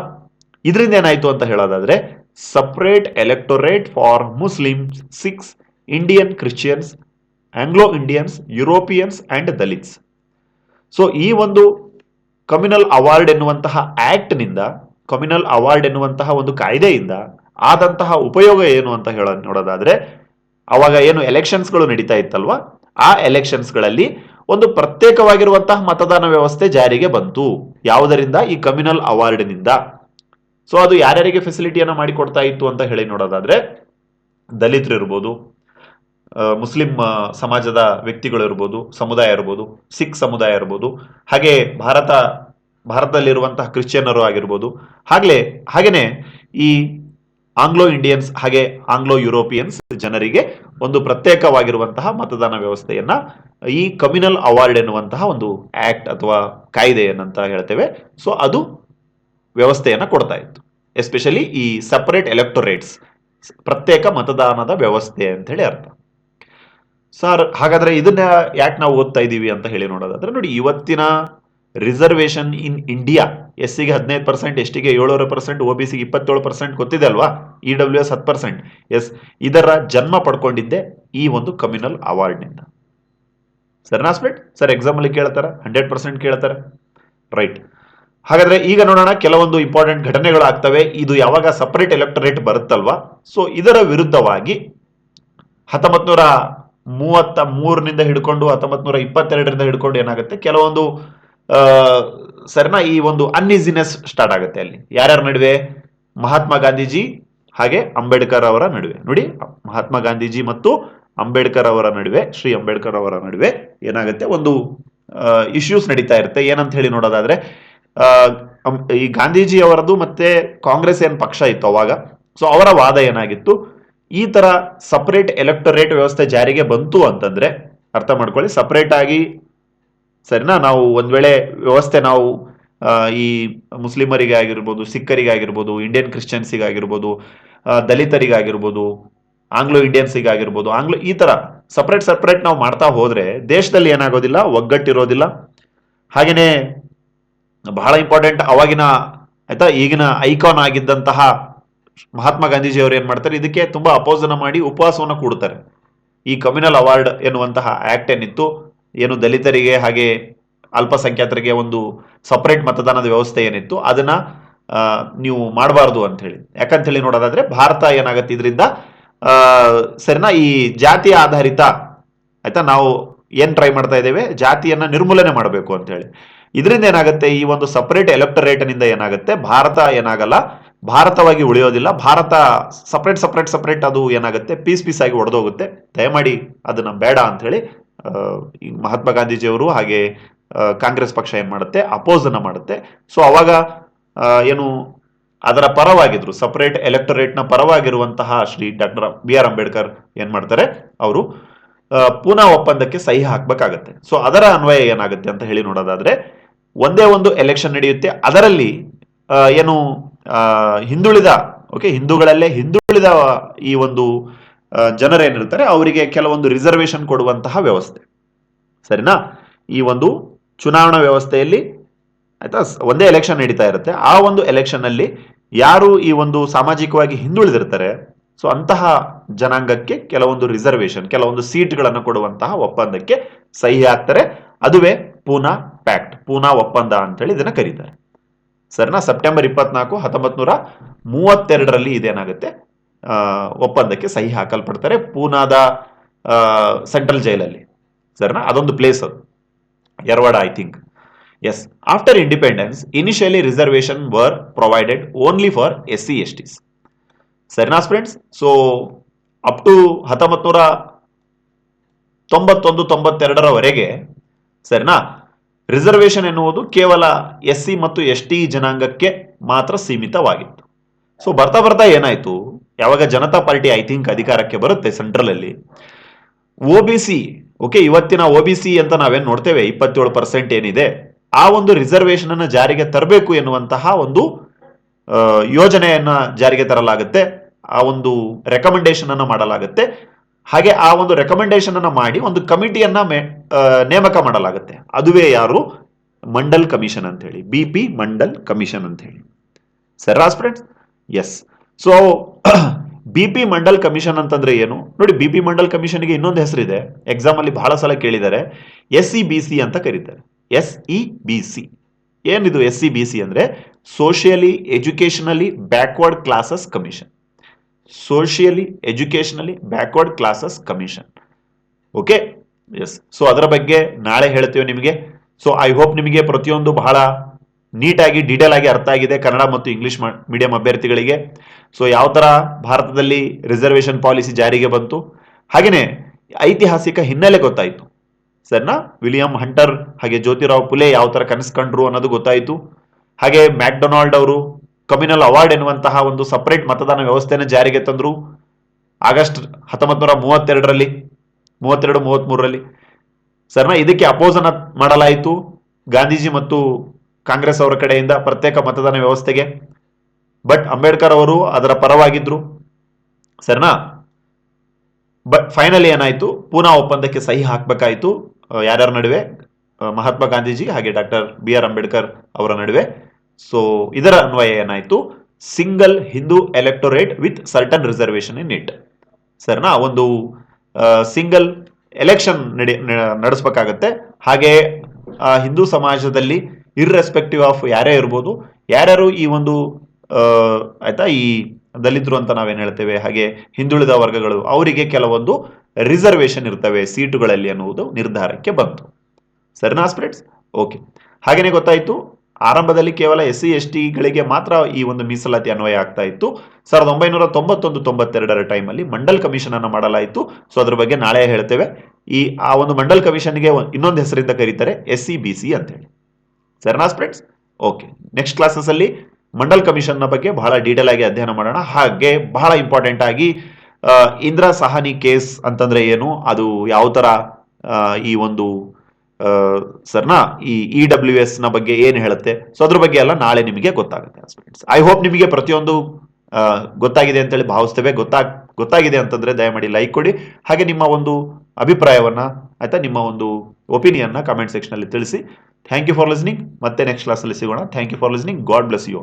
ಇದರಿಂದ ಏನಾಯ್ತು ಅಂತ ಹೇಳೋದಾದ್ರೆ, separate electorate for Muslims, ಸಿಖ್ಸ್, Indian Christians, Anglo Indians, Europeans and Dalits. So ಈ ಒಂದು ಕಮ್ಯುನಲ್ ಅವಾರ್ಡ್ ಎನ್ನುವಂತಹ ಆಕ್ಟ್ ನಿಂದ, ಕಮ್ಯುನಲ್ ಅವಾರ್ಡ್ ಎನ್ನುವಂತಹ ಒಂದು ಕಾಯ್ದೆಯಿಂದ ಆದಂತಹ ಉಪಯೋಗ ಏನು ಅಂತ ನೋಡೋದಾದ್ರೆ, ಅವಾಗ ಏನು ಎಲೆಕ್ಷನ್ಸ್ಗಳು ನಡೀತಾ ಇತ್ತಲ್ವಾ, ಆ ಎಲೆಕ್ಷನ್ಸ್ಗಳಲ್ಲಿ ಒಂದು ಪ್ರತ್ಯೇಕವಾಗಿರುವಂತಹ ಮತದಾನ ವ್ಯವಸ್ಥೆ ಜಾರಿಗೆ ಬಂತು. ಯಾವುದರಿಂದ? ಈ ಕಮ್ಯುನಲ್ ಅವಾರ್ಡ್ನಿಂದ. ಸೊ ಅದು ಯಾರ್ಯಾರಿಗೆ ಫೆಸಿಲಿಟಿಯನ್ನ ಮಾಡಿಕೊಡ್ತಾ ಇತ್ತು ಅಂತ ಹೇಳಿ ನೋಡೋದಾದ್ರೆ, ದಲಿತರು ಇರ್ಬೋದು, ಮುಸ್ಲಿಂ ಸಮಾಜದ ವ್ಯಕ್ತಿಗಳು ಇರ್ಬೋದು, ಸಮುದಾಯ ಇರ್ಬೋದು, ಸಿಖ್ ಸಮುದಾಯ ಇರ್ಬೋದು, ಹಾಗೆ ಭಾರತದಲ್ಲಿರುವಂತಹ ಕ್ರಿಶ್ಚಿಯನ್ನರು ಆಗಿರ್ಬೋದು, ಹಾಗೇನೆ ಈ ಆಂಗ್ಲೋ ಇಂಡಿಯನ್ಸ್ ಹಾಗೆ ಆಂಗ್ಲೋ ಯುರೋಪಿಯನ್ಸ್ ಜನರಿಗೆ ಒಂದು ಪ್ರತ್ಯೇಕವಾಗಿರುವಂತಹ ಮತದಾನ ವ್ಯವಸ್ಥೆಯನ್ನ ಈ ಕಮ್ಯುನಲ್ ಅವಾರ್ಡ್ ಎನ್ನುವಂತಹ ಒಂದು ಆಕ್ಟ್ ಅಥವಾ ಕಾಯ್ದೆ ಏನಂತ ಹೇಳ್ತೇವೆ, ಸೊ ಅದು ವ್ಯವಸ್ಥೆಯನ್ನ ಕೊಡ್ತಾ ಇತ್ತು. ಎಸ್ಪೆಷಲಿ ಈ ಸಪರೇಟ್ ಎಲೆಕ್ಟೊರೇಟ್ಸ್, ಪ್ರತ್ಯೇಕ ಮತದಾನದ ವ್ಯವಸ್ಥೆ ಅಂತ ಹೇಳಿ ಅರ್ಥ. ಸರ್ ಹಾಗಾದ್ರೆ ಇದನ್ನ ಯಾಕೆ ನಾವು ಓದ್ತಾ ಇದೀವಿ ಅಂತ ಹೇಳಿ ನೋಡೋದಾದ್ರೆ, ನೋಡಿ ಇವತ್ತಿನ ರಿಸರ್ವೇಶನ್ ಇನ್ ಇಂಡಿಯಾ, ಎಸ್ಸಿಗೆ 15%, ಎಸ್ಟಿಗೆ 7%, ಒಬಿಸಿಗೆ 27% ಗೊತ್ತಿದೆ ಅಲ್ವಾ, EWS 10%. ಎಸ್, ಇದರ ಜನ್ಮ ಪಡ್ಕೊಂಡಿದ್ದೆ ಈ ಒಂದು ಕಮ್ಯುನಲ್ ಅವಾರ್ಡ್ ನಿಂದ. ಸರಿನಾ ಸ್ಪ್ಲಿಟ್? ಸರ್ ಎಕ್ಸಾಮ್ ಅಲ್ಲಿ ಕೇಳ್ತಾರೆ, 100% ಕೇಳ್ತಾರೆ, ರೈಟ್. ಹಾಗಾದ್ರೆ ಈಗ ನೋಡೋಣ ಕೆಲವೊಂದು ಇಂಪಾರ್ಟೆಂಟ್ ಘಟನೆಗಳು ಆಗ್ತವೆ. ಇದು ಯಾವಾಗ ಸಪರೇಟ್ ಎಲೆಕ್ಟೊರೇಟ್ ಬರುತ್ತಲ್ವಾ, ಸೊ ಇದರ ವಿರುದ್ಧವಾಗಿ 1933 ಹಿಡ್ಕೊಂಡು 1922 ಹಿಡ್ಕೊಂಡು ಏನಾಗುತ್ತೆ, ಕೆಲವೊಂದು ಸರಿನಾ ಈ ಒಂದು ಅನ್ಈಸಿನೆಸ್ ಸ್ಟಾರ್ಟ್ ಆಗುತ್ತೆ ಅಲ್ಲಿ. ಯಾರ್ಯಾರ ನಡುವೆ? ಮಹಾತ್ಮ ಗಾಂಧೀಜಿ ಹಾಗೆ ಅಂಬೇಡ್ಕರ್ ಅವರ ನಡುವೆ. ನೋಡಿ, ಮಹಾತ್ಮ ಗಾಂಧೀಜಿ ಮತ್ತು ಅಂಬೇಡ್ಕರ್ ಅವರ ನಡುವೆ, ಶ್ರೀ ಅಂಬೇಡ್ಕರ್ ಅವರ ನಡುವೆ ಏನಾಗುತ್ತೆ, ಒಂದು ಇಶ್ಯೂಸ್ ನಡೀತಾ ಇರುತ್ತೆ. ಏನಂತ ಹೇಳಿ ನೋಡೋದಾದ್ರೆ, ಈ ಗಾಂಧೀಜಿ ಅವರದ್ದು ಮತ್ತೆ ಕಾಂಗ್ರೆಸ್ ಏನ್ ಪಕ್ಷ ಇತ್ತು ಅವಾಗ, ಸೊ ಅವರ ವಾದ ಏನಾಗಿತ್ತು, ಈ ತರ ಸಪರೇಟ್ ಎಲೆಕ್ಟೊರೇಟ್ ವ್ಯವಸ್ಥೆ ಜಾರಿಗೆ ಬಂತು ಅಂತಂದ್ರೆ, ಅರ್ಥ ಮಾಡ್ಕೊಳ್ಳಿ, ಸಪರೇಟ್ ಆಗಿ ಸರಿನಾ, ನಾವು ಒಂದ್ ವೇಳೆ ವ್ಯವಸ್ಥೆ ನಾವು ಈ ಮುಸ್ಲಿಮರಿಗೆ ಆಗಿರ್ಬೋದು, ಸಿಖ್ಖರಿಗೆ ಆಗಿರ್ಬೋದು, ಇಂಡಿಯನ್ ಕ್ರಿಶ್ಚಿಯನ್ಸಿಗೆ ಆಗಿರ್ಬೋದು, ದಲಿತರಿಗಾಗಿರ್ಬೋದು, ಆಂಗ್ಲೋ ಇಂಡಿಯನ್ಸಿಗೆ ಆಗಿರ್ಬೋದು, ಈ ತರ ಸಪರೇಟ್ ನಾವು ಮಾಡ್ತಾ ಹೋದ್ರೆ ದೇಶದಲ್ಲಿ ಏನಾಗೋದಿಲ್ಲ, ಒಗ್ಗಟ್ಟಿರೋದಿಲ್ಲ. ಹಾಗೇನೆ ಬಹಳ ಇಂಪಾರ್ಟೆಂಟ್, ಅವಾಗಿನ ಆಯ್ತಾ ಈಗಿನ ಐಕಾನ್ ಆಗಿದ್ದಂತಹ ಮಹಾತ್ಮ ಗಾಂಧೀಜಿ ಅವರು ಏನ್ ಮಾಡ್ತಾರೆ, ಇದಕ್ಕೆ ತುಂಬಾ ಅಪೋಸನ ಮಾಡಿ ಉಪವಾಸವನ್ನ ಕೂಡ್ತಾರೆ. ಈ ಕಮ್ಯುನಲ್ ಅವಾರ್ಡ್ ಎನ್ನುವಂತಹ ಆಕ್ಟ್ ಏನಿತ್ತು, ಏನು ದಲಿತರಿಗೆ ಹಾಗೆ ಅಲ್ಪಸಂಖ್ಯಾತರಿಗೆ ಒಂದು ಸಪರೇಟ್ ಮತದಾನದ ವ್ಯವಸ್ಥೆ ಏನಿತ್ತು, ಅದನ್ನ ನೀವು ಮಾಡಬಾರ್ದು ಅಂತ ಹೇಳಿ. ಯಾಕಂತ ಹೇಳಿ ನೋಡೋದಾದ್ರೆ, ಭಾರತ ಏನಾಗತ್ತೆ ಇದರಿಂದ ಸರಿನಾ, ಈ ಜಾತಿ ಆಧಾರಿತ ಆಯ್ತಾ, ನಾವು ಏನ್ ಟ್ರೈ ಮಾಡ್ತಾ ಇದ್ದೇವೆ, ಜಾತಿಯನ್ನ ನಿರ್ಮೂಲನೆ ಮಾಡಬೇಕು ಅಂತ ಹೇಳಿ. ಇದರಿಂದ ಏನಾಗುತ್ತೆ, ಈ ಒಂದು ಸಪರೇಟ್ ಎಲೆಕ್ಟೊರೇಟ್ ನಿಂದ ಏನಾಗುತ್ತೆ, ಭಾರತ ಏನಾಗಲ್ಲ, ಭಾರತವಾಗಿ ಉಳಿಯೋದಿಲ್ಲ. ಭಾರತ ಸಪರೇಟ್ ಅದು ಏನಾಗುತ್ತೆ, ಪೀಸ್ ಆಗಿ ಒಡೆದೋಗುತ್ತೆ. ದಯಮಾಡಿ ಅದನ್ನ ಬೇಡ ಅಂತ ಹೇಳಿ ಮಹಾತ್ಮ ಗಾಂಧೀಜಿಯವರು ಹಾಗೆ ಕಾಂಗ್ರೆಸ್ ಪಕ್ಷ ಏನ್ ಮಾಡುತ್ತೆ, ಅಪೋಸ್ ಮಾಡುತ್ತೆ. ಸೊ ಅವಾಗ ಏನು ಅದರ ಪರವಾಗಿದ್ರು, ಸಪರೇಟ್ ಎಲೆಕ್ಟೊರೇಟ್ ನ ಪರವಾಗಿರುವಂತಹ ಶ್ರೀ ಡಾಕ್ಟರ್ BR ಅಂಬೇಡ್ಕರ್ ಏನ್ ಮಾಡ್ತಾರೆ, ಅವರು ಪೂನಾ ಒಪ್ಪಂದಕ್ಕೆ ಸಹಿ ಹಾಕ್ಬೇಕಾಗತ್ತೆ. ಸೊ ಅದರ ಅನ್ವಯ ಏನಾಗುತ್ತೆ ಅಂತ ಹೇಳಿ ನೋಡೋದಾದ್ರೆ, ಒಂದೇ ಒಂದು ಎಲೆಕ್ಷನ್ ನಡೆಯುತ್ತೆ. ಅದರಲ್ಲಿ ಏನು ಹಿಂದುಳಿದ ಹಿಂದೂಗಳಲ್ಲೇ ಹಿಂದುಳಿದ ಈ ಒಂದು ಜನರೇನಿರ್ತಾರೆ ಅವರಿಗೆ ಕೆಲವೊಂದು ರಿಸರ್ವೇಶನ್ ಕೊಡುವಂತಹ ವ್ಯವಸ್ಥೆ. ಸರಿನಾ? ಈ ಒಂದು ಚುನಾವಣಾ ವ್ಯವಸ್ಥೆಯಲ್ಲಿ ಆಯ್ತಾ, ಒಂದೇ ಎಲೆಕ್ಷನ್ ನಡೀತಾ ಇರುತ್ತೆ. ಆ ಒಂದು ಎಲೆಕ್ಷನ್ ಅಲ್ಲಿ ಯಾರು ಈ ಒಂದು ಸಾಮಾಜಿಕವಾಗಿ ಹಿಂದುಳಿದಿರ್ತಾರೆ, ಸೊ ಅಂತಹ ಜನಾಂಗಕ್ಕೆ ಕೆಲವೊಂದು ರಿಸರ್ವೇಶನ್, ಕೆಲವೊಂದು ಸೀಟ್ಗಳನ್ನು ಕೊಡುವಂತಹ ಒಪ್ಪಂದಕ್ಕೆ ಸಹಿ ಹಾಕ್ತಾರೆ. ಅದುವೇ ಪೂನಾ ಪ್ಯಾಕ್ಟ್, ಪೂನಾ ಒಪ್ಪಂದ ಅಂತೇಳಿ ಇದನ್ನ ಕರೀತಾರೆ. ಸರಿನಾ? ಸೆಪ್ಟೆಂಬರ್ 24, 1932 ಇದೇನಾಗುತ್ತೆ, ಒಪ್ಪಂದಕ್ಕೆ ಸಹಿ ಹಾಕಲ್ಪಡ್ತಾರೆ ಪೂನಾದ ಸೆಂಟ್ರಲ್ ಜೈಲಲ್ಲಿ. ಸರಿನಾ? ಅದೊಂದು ಪ್ಲೇಸ್ ಅದು, Yerawada I think. Yes, after independence initially reservation were provided only for SC STs. ಸರಿನಾ ಫ್ರೆಂಡ್ಸ್? ಸೊ ಅಪ್ ಟು 1991-92ರವರೆಗೆ ಸರಿನಾ ರಿಸರ್ವೇಶನ್ ಎನ್ನುವುದು ಕೇವಲ SC ಮತ್ತು ST ಜನಾಂಗಕ್ಕೆ ಮಾತ್ರ ಸೀಮಿತವಾಗಿತ್ತು. ಸೊ ಬರ್ತಾ ಬರ್ತಾ ಏನಾಯ್ತು, ಯಾವಾಗ ಜನತಾ ಪಾರ್ಟಿ ಐ ಥಿಂಕ್ ಅಧಿಕಾರಕ್ಕೆ ಬರುತ್ತೆ ಸೆಂಟ್ರಲ್ ಅಲ್ಲಿ, OBC ಓಕೆ, ಇವತ್ತಿನ OBC ಅಂತ ನಾವೇನ್ ನೋಡ್ತೇವೆ 27% ಏನಿದೆ, ಆ ಒಂದು ರಿಸರ್ವೇಶನ್ ಅನ್ನ ಜಾರಿಗೆ ತರಬೇಕು ಎನ್ನುವಂತಹ ಒಂದು ಯೋಜನೆಯನ್ನ ಜಾರಿಗೆ ತರಲಾಗುತ್ತೆ, ಆ ಒಂದು ರೆಕಮೆಂಡೇಶನ್ ಅನ್ನ ಮಾಡಲಾಗುತ್ತೆ. ಹಾಗೆ ಆ ಒಂದು ರೆಕಮೆಂಡೇಶನ್ ಅನ್ನ ಮಾಡಿ ಒಂದು ಕಮಿಟಿಯನ್ನ ನೇಮಕ ಮಾಡಲಾಗುತ್ತೆ. ಅದುವೇ ಯಾರು? ಮಂಡಲ್ ಕಮಿಷನ್ ಅಂತ ಹೇಳಿ, BP ಮಂಡಲ್ ಕಮಿಷನ್ ಅಂತ ಹೇಳಿ. ಸರಿನಾ friends? Yes. So BP Mandal commission ಅಂತಂದ್ರೆ ಏನು ನೋಡಿ, BP ಮಂಡಲ್ ಕಮಿಷನ್ಗೆ ಇನ್ನೊಂದು ಹೆಸರಿದೆ, ಎಕ್ಸಾಮ್ ಅಲ್ಲಿ ಬಹಳ ಸಲ ಕೇಳಿದ್ದಾರೆ, SEBC ಅಂತ ಕರೀತಾರೆ. SEBC ಏನಿದು? SEBC ಅಂದ್ರೆ socially educationally backward classes commission. Socially educationally backward classes commission. Okay, yes. So ಅದರ ಬಗ್ಗೆ ನಾಳೆ ಹೇಳ್ತೇವೆ ನಿಮಗೆ. ಸೊ ಐ ಹೋಪ್ ನಿಮಗೆ ಪ್ರತಿಯೊಂದು ಬಹಳ ನೀಟಾಗಿ ಡೀಟೇಲ್ ಆಗಿ ಅರ್ಥ ಆಗಿದೆ ಕನ್ನಡ ಮತ್ತು ಇಂಗ್ಲಿಷ್ ಮೀಡಿಯಂ ಅಭ್ಯರ್ಥಿಗಳಿಗೆ. ಸೊ ಯಾವ ತರ ಭಾರತದಲ್ಲಿ ರಿಸರ್ವೇಶನ್ ಪಾಲಿಸಿ ಜಾರಿಗೆ ಬಂತು, ಹಾಗೇನೆ ಐತಿಹಾಸಿಕ ಹಿನ್ನೆಲೆ ಗೊತ್ತಾಯಿತು. ಸರಿನಾ? ವಿಲಿಯಂ ಹಂಟರ್ ಹಾಗೆ ಜ್ಯೋತಿರಾವ್ ಫುಲೆ ಯಾವ ತರ ಕನಸು ಕಂಡ್ರು ಅನ್ನೋದು ಗೊತ್ತಾಯಿತು. ಹಾಗೆ ಮ್ಯಾಕ್ಡೊನಾಲ್ಡ್ ಅವರು ಕಮ್ಯುನಲ್ ಅವಾರ್ಡ್ ಎನ್ನುವಂತಹ ಒಂದು ಸಪರೇಟ್ ಮತದಾನ ವ್ಯವಸ್ಥೆಯನ್ನು ಜಾರಿಗೆ ತಂದ್ರು ಆಗಸ್ಟ್ 1932ರಲ್ಲಿ, 33ರಲ್ಲಿ. ಸರಿನಾ? ಇದಕ್ಕೆ ಅಪೋಸ್ ಅನ್ನ ಮಾಡಲಾಯಿತು ಗಾಂಧೀಜಿ ಮತ್ತು ಕಾಂಗ್ರೆಸ್ ಅವರ ಕಡೆಯಿಂದ ಪ್ರತ್ಯೇಕ ಮತದಾನ ವ್ಯವಸ್ಥೆಗೆ. ಬಟ್ ಅಂಬೇಡ್ಕರ್ ಅವರು ಅದರ ಪರವಾಗಿದ್ರು. ಸರಿನಾ? ಬಟ್ ಫೈನಲಿ ಏನಾಯ್ತು, ಪೂನಾ ಒಪ್ಪಂದಕ್ಕೆ ಸಹಿ ಹಾಕಬೇಕಾಯಿತು. ಯಾರ್ಯಾರ ನಡುವೆ? ಮಹಾತ್ಮ ಗಾಂಧೀಜಿ ಹಾಗೆ ಡಾಕ್ಟರ್ BR ಅಂಬೇಡ್ಕರ್ ಅವರ ನಡುವೆ. ಸೊ ಇದರ ಅನ್ವಯ ಏನಾಯ್ತು, single Hindu electorate with certain reservation in it. ಸರಿನಾ? ಒಂದು ಸಿಂಗಲ್ ಎಲೆಕ್ಷನ್ ನಡೆಸಬೇಕಾಗತ್ತೆ. ಹಾಗೆ ಹಿಂದೂ ಸಮಾಜದಲ್ಲಿ ಇರ್ರೆಸ್ಪೆಕ್ಟಿವ್ ಆಫ್ ಯಾರೇ ಇರ್ಬೋದು, ಯಾರ್ಯಾರು ಈ ಒಂದು ಆಯ್ತಾ, ಈ ದಲಿತರು ಅಂತ ನಾವೇನ್ ಹೇಳ್ತೇವೆ, ಹಾಗೆ ಹಿಂದುಳಿದ ವರ್ಗಗಳು, ಅವರಿಗೆ ಕೆಲವೊಂದು ರಿಸರ್ವೇಶನ್ ಇರ್ತವೆ ಸೀಟುಗಳಲ್ಲಿ ಅನ್ನುವುದು ನಿರ್ಧಾರಕ್ಕೆ ಬಂತು. ಸರಿನಾ ಫ್ರೆಂಡ್ಸ್? ಓಕೆ, ಹಾಗೇನೆ ಗೊತ್ತಾಯ್ತು ಆರಂಭದಲ್ಲಿ ಕೇವಲ SC ST ಗಳಿಗೆ ಮಾತ್ರ ಈ ಒಂದು ಮೀಸಲಾತಿ ಅನ್ವಯ ಆಗ್ತಾ ಇತ್ತು. 1991-92ರ ಟೈಮಲ್ಲಿ ಮಂಡಲ್ ಕಮಿಷನ್ ಅನ್ನು ಮಾಡಲಾಯಿತು. ಸೊ ಅದ್ರ ಬಗ್ಗೆ ನಾಳೆ ಹೇಳ್ತೇವೆ. ಆ ಒಂದು ಮಂಡಲ್ ಕಮಿಷನ್ಗೆ ಇನ್ನೊಂದು ಹೆಸರಿಂದ ಕರೀತಾರೆ SEBC ಅಂತ ಹೇಳಿ. ಸರಿನಾ ಫ್ರೆಂಡ್ಸ್? ಓಕೆ, ನೆಕ್ಸ್ಟ್ ಕ್ಲಾಸಸ್ ಅಲ್ಲಿ ಮಂಡಲ್ ಕಮಿಷನ್ ನ ಬಗ್ಗೆ ಬಹಳ ಡೀಟೇಲ್ ಆಗಿ ಅಧ್ಯಯನ ಮಾಡೋಣ. ಹಾಗೆ ಬಹಳ ಇಂಪಾರ್ಟೆಂಟ್ ಆಗಿ ಇಂದಿರಾ ಸಹಾನಿ ಕೇಸ್ ಅಂತಂದ್ರೆ ಏನು, ಅದು ಯಾವ ತರ ಈ ಒಂದು ಸರ್ನಾ ಈ EWS ನ ಬಗ್ಗೆ ಏನು ಹೇಳುತ್ತೆ, ಸೊ ಅದ್ರ ಬಗ್ಗೆ ಎಲ್ಲ ನಾಳೆ ನಿಮಗೆ ಗೊತ್ತಾಗುತ್ತೆ. ಐ ಹೋಪ್ ನಿಮಗೆ ಪ್ರತಿಯೊಂದು ಗೊತ್ತಾಗಿದೆ ಅಂತೇಳಿ ಭಾವಿಸ್ತೇವೆ. ಗೊತ್ತಾಗಿದೆ ಅಂತಂದ್ರೆ ದಯಮಾಡಿ ಲೈಕ್ ಕೊಡಿ, ಹಾಗೆ ನಿಮ್ಮ ಒಂದು ಅಭಿಪ್ರಾಯವನ್ನ ಆಯ್ತಾ, ನಿಮ್ಮ ಒಂದು ಒಪಿನಿಯನ್ ನ ಕಮೆಂಟ್ ಸೆಕ್ಷನ್ ಅಲ್ಲಿ ತಿಳಿಸಿ. Thank you for listening. ಮತ್ತೆ ನೆಕ್ಸ್ಟ್ ಕ್ಲಾಸ್ ಅಲ್ಲಿ ಸಿಗೋಣ. Thank you for listening. God bless you.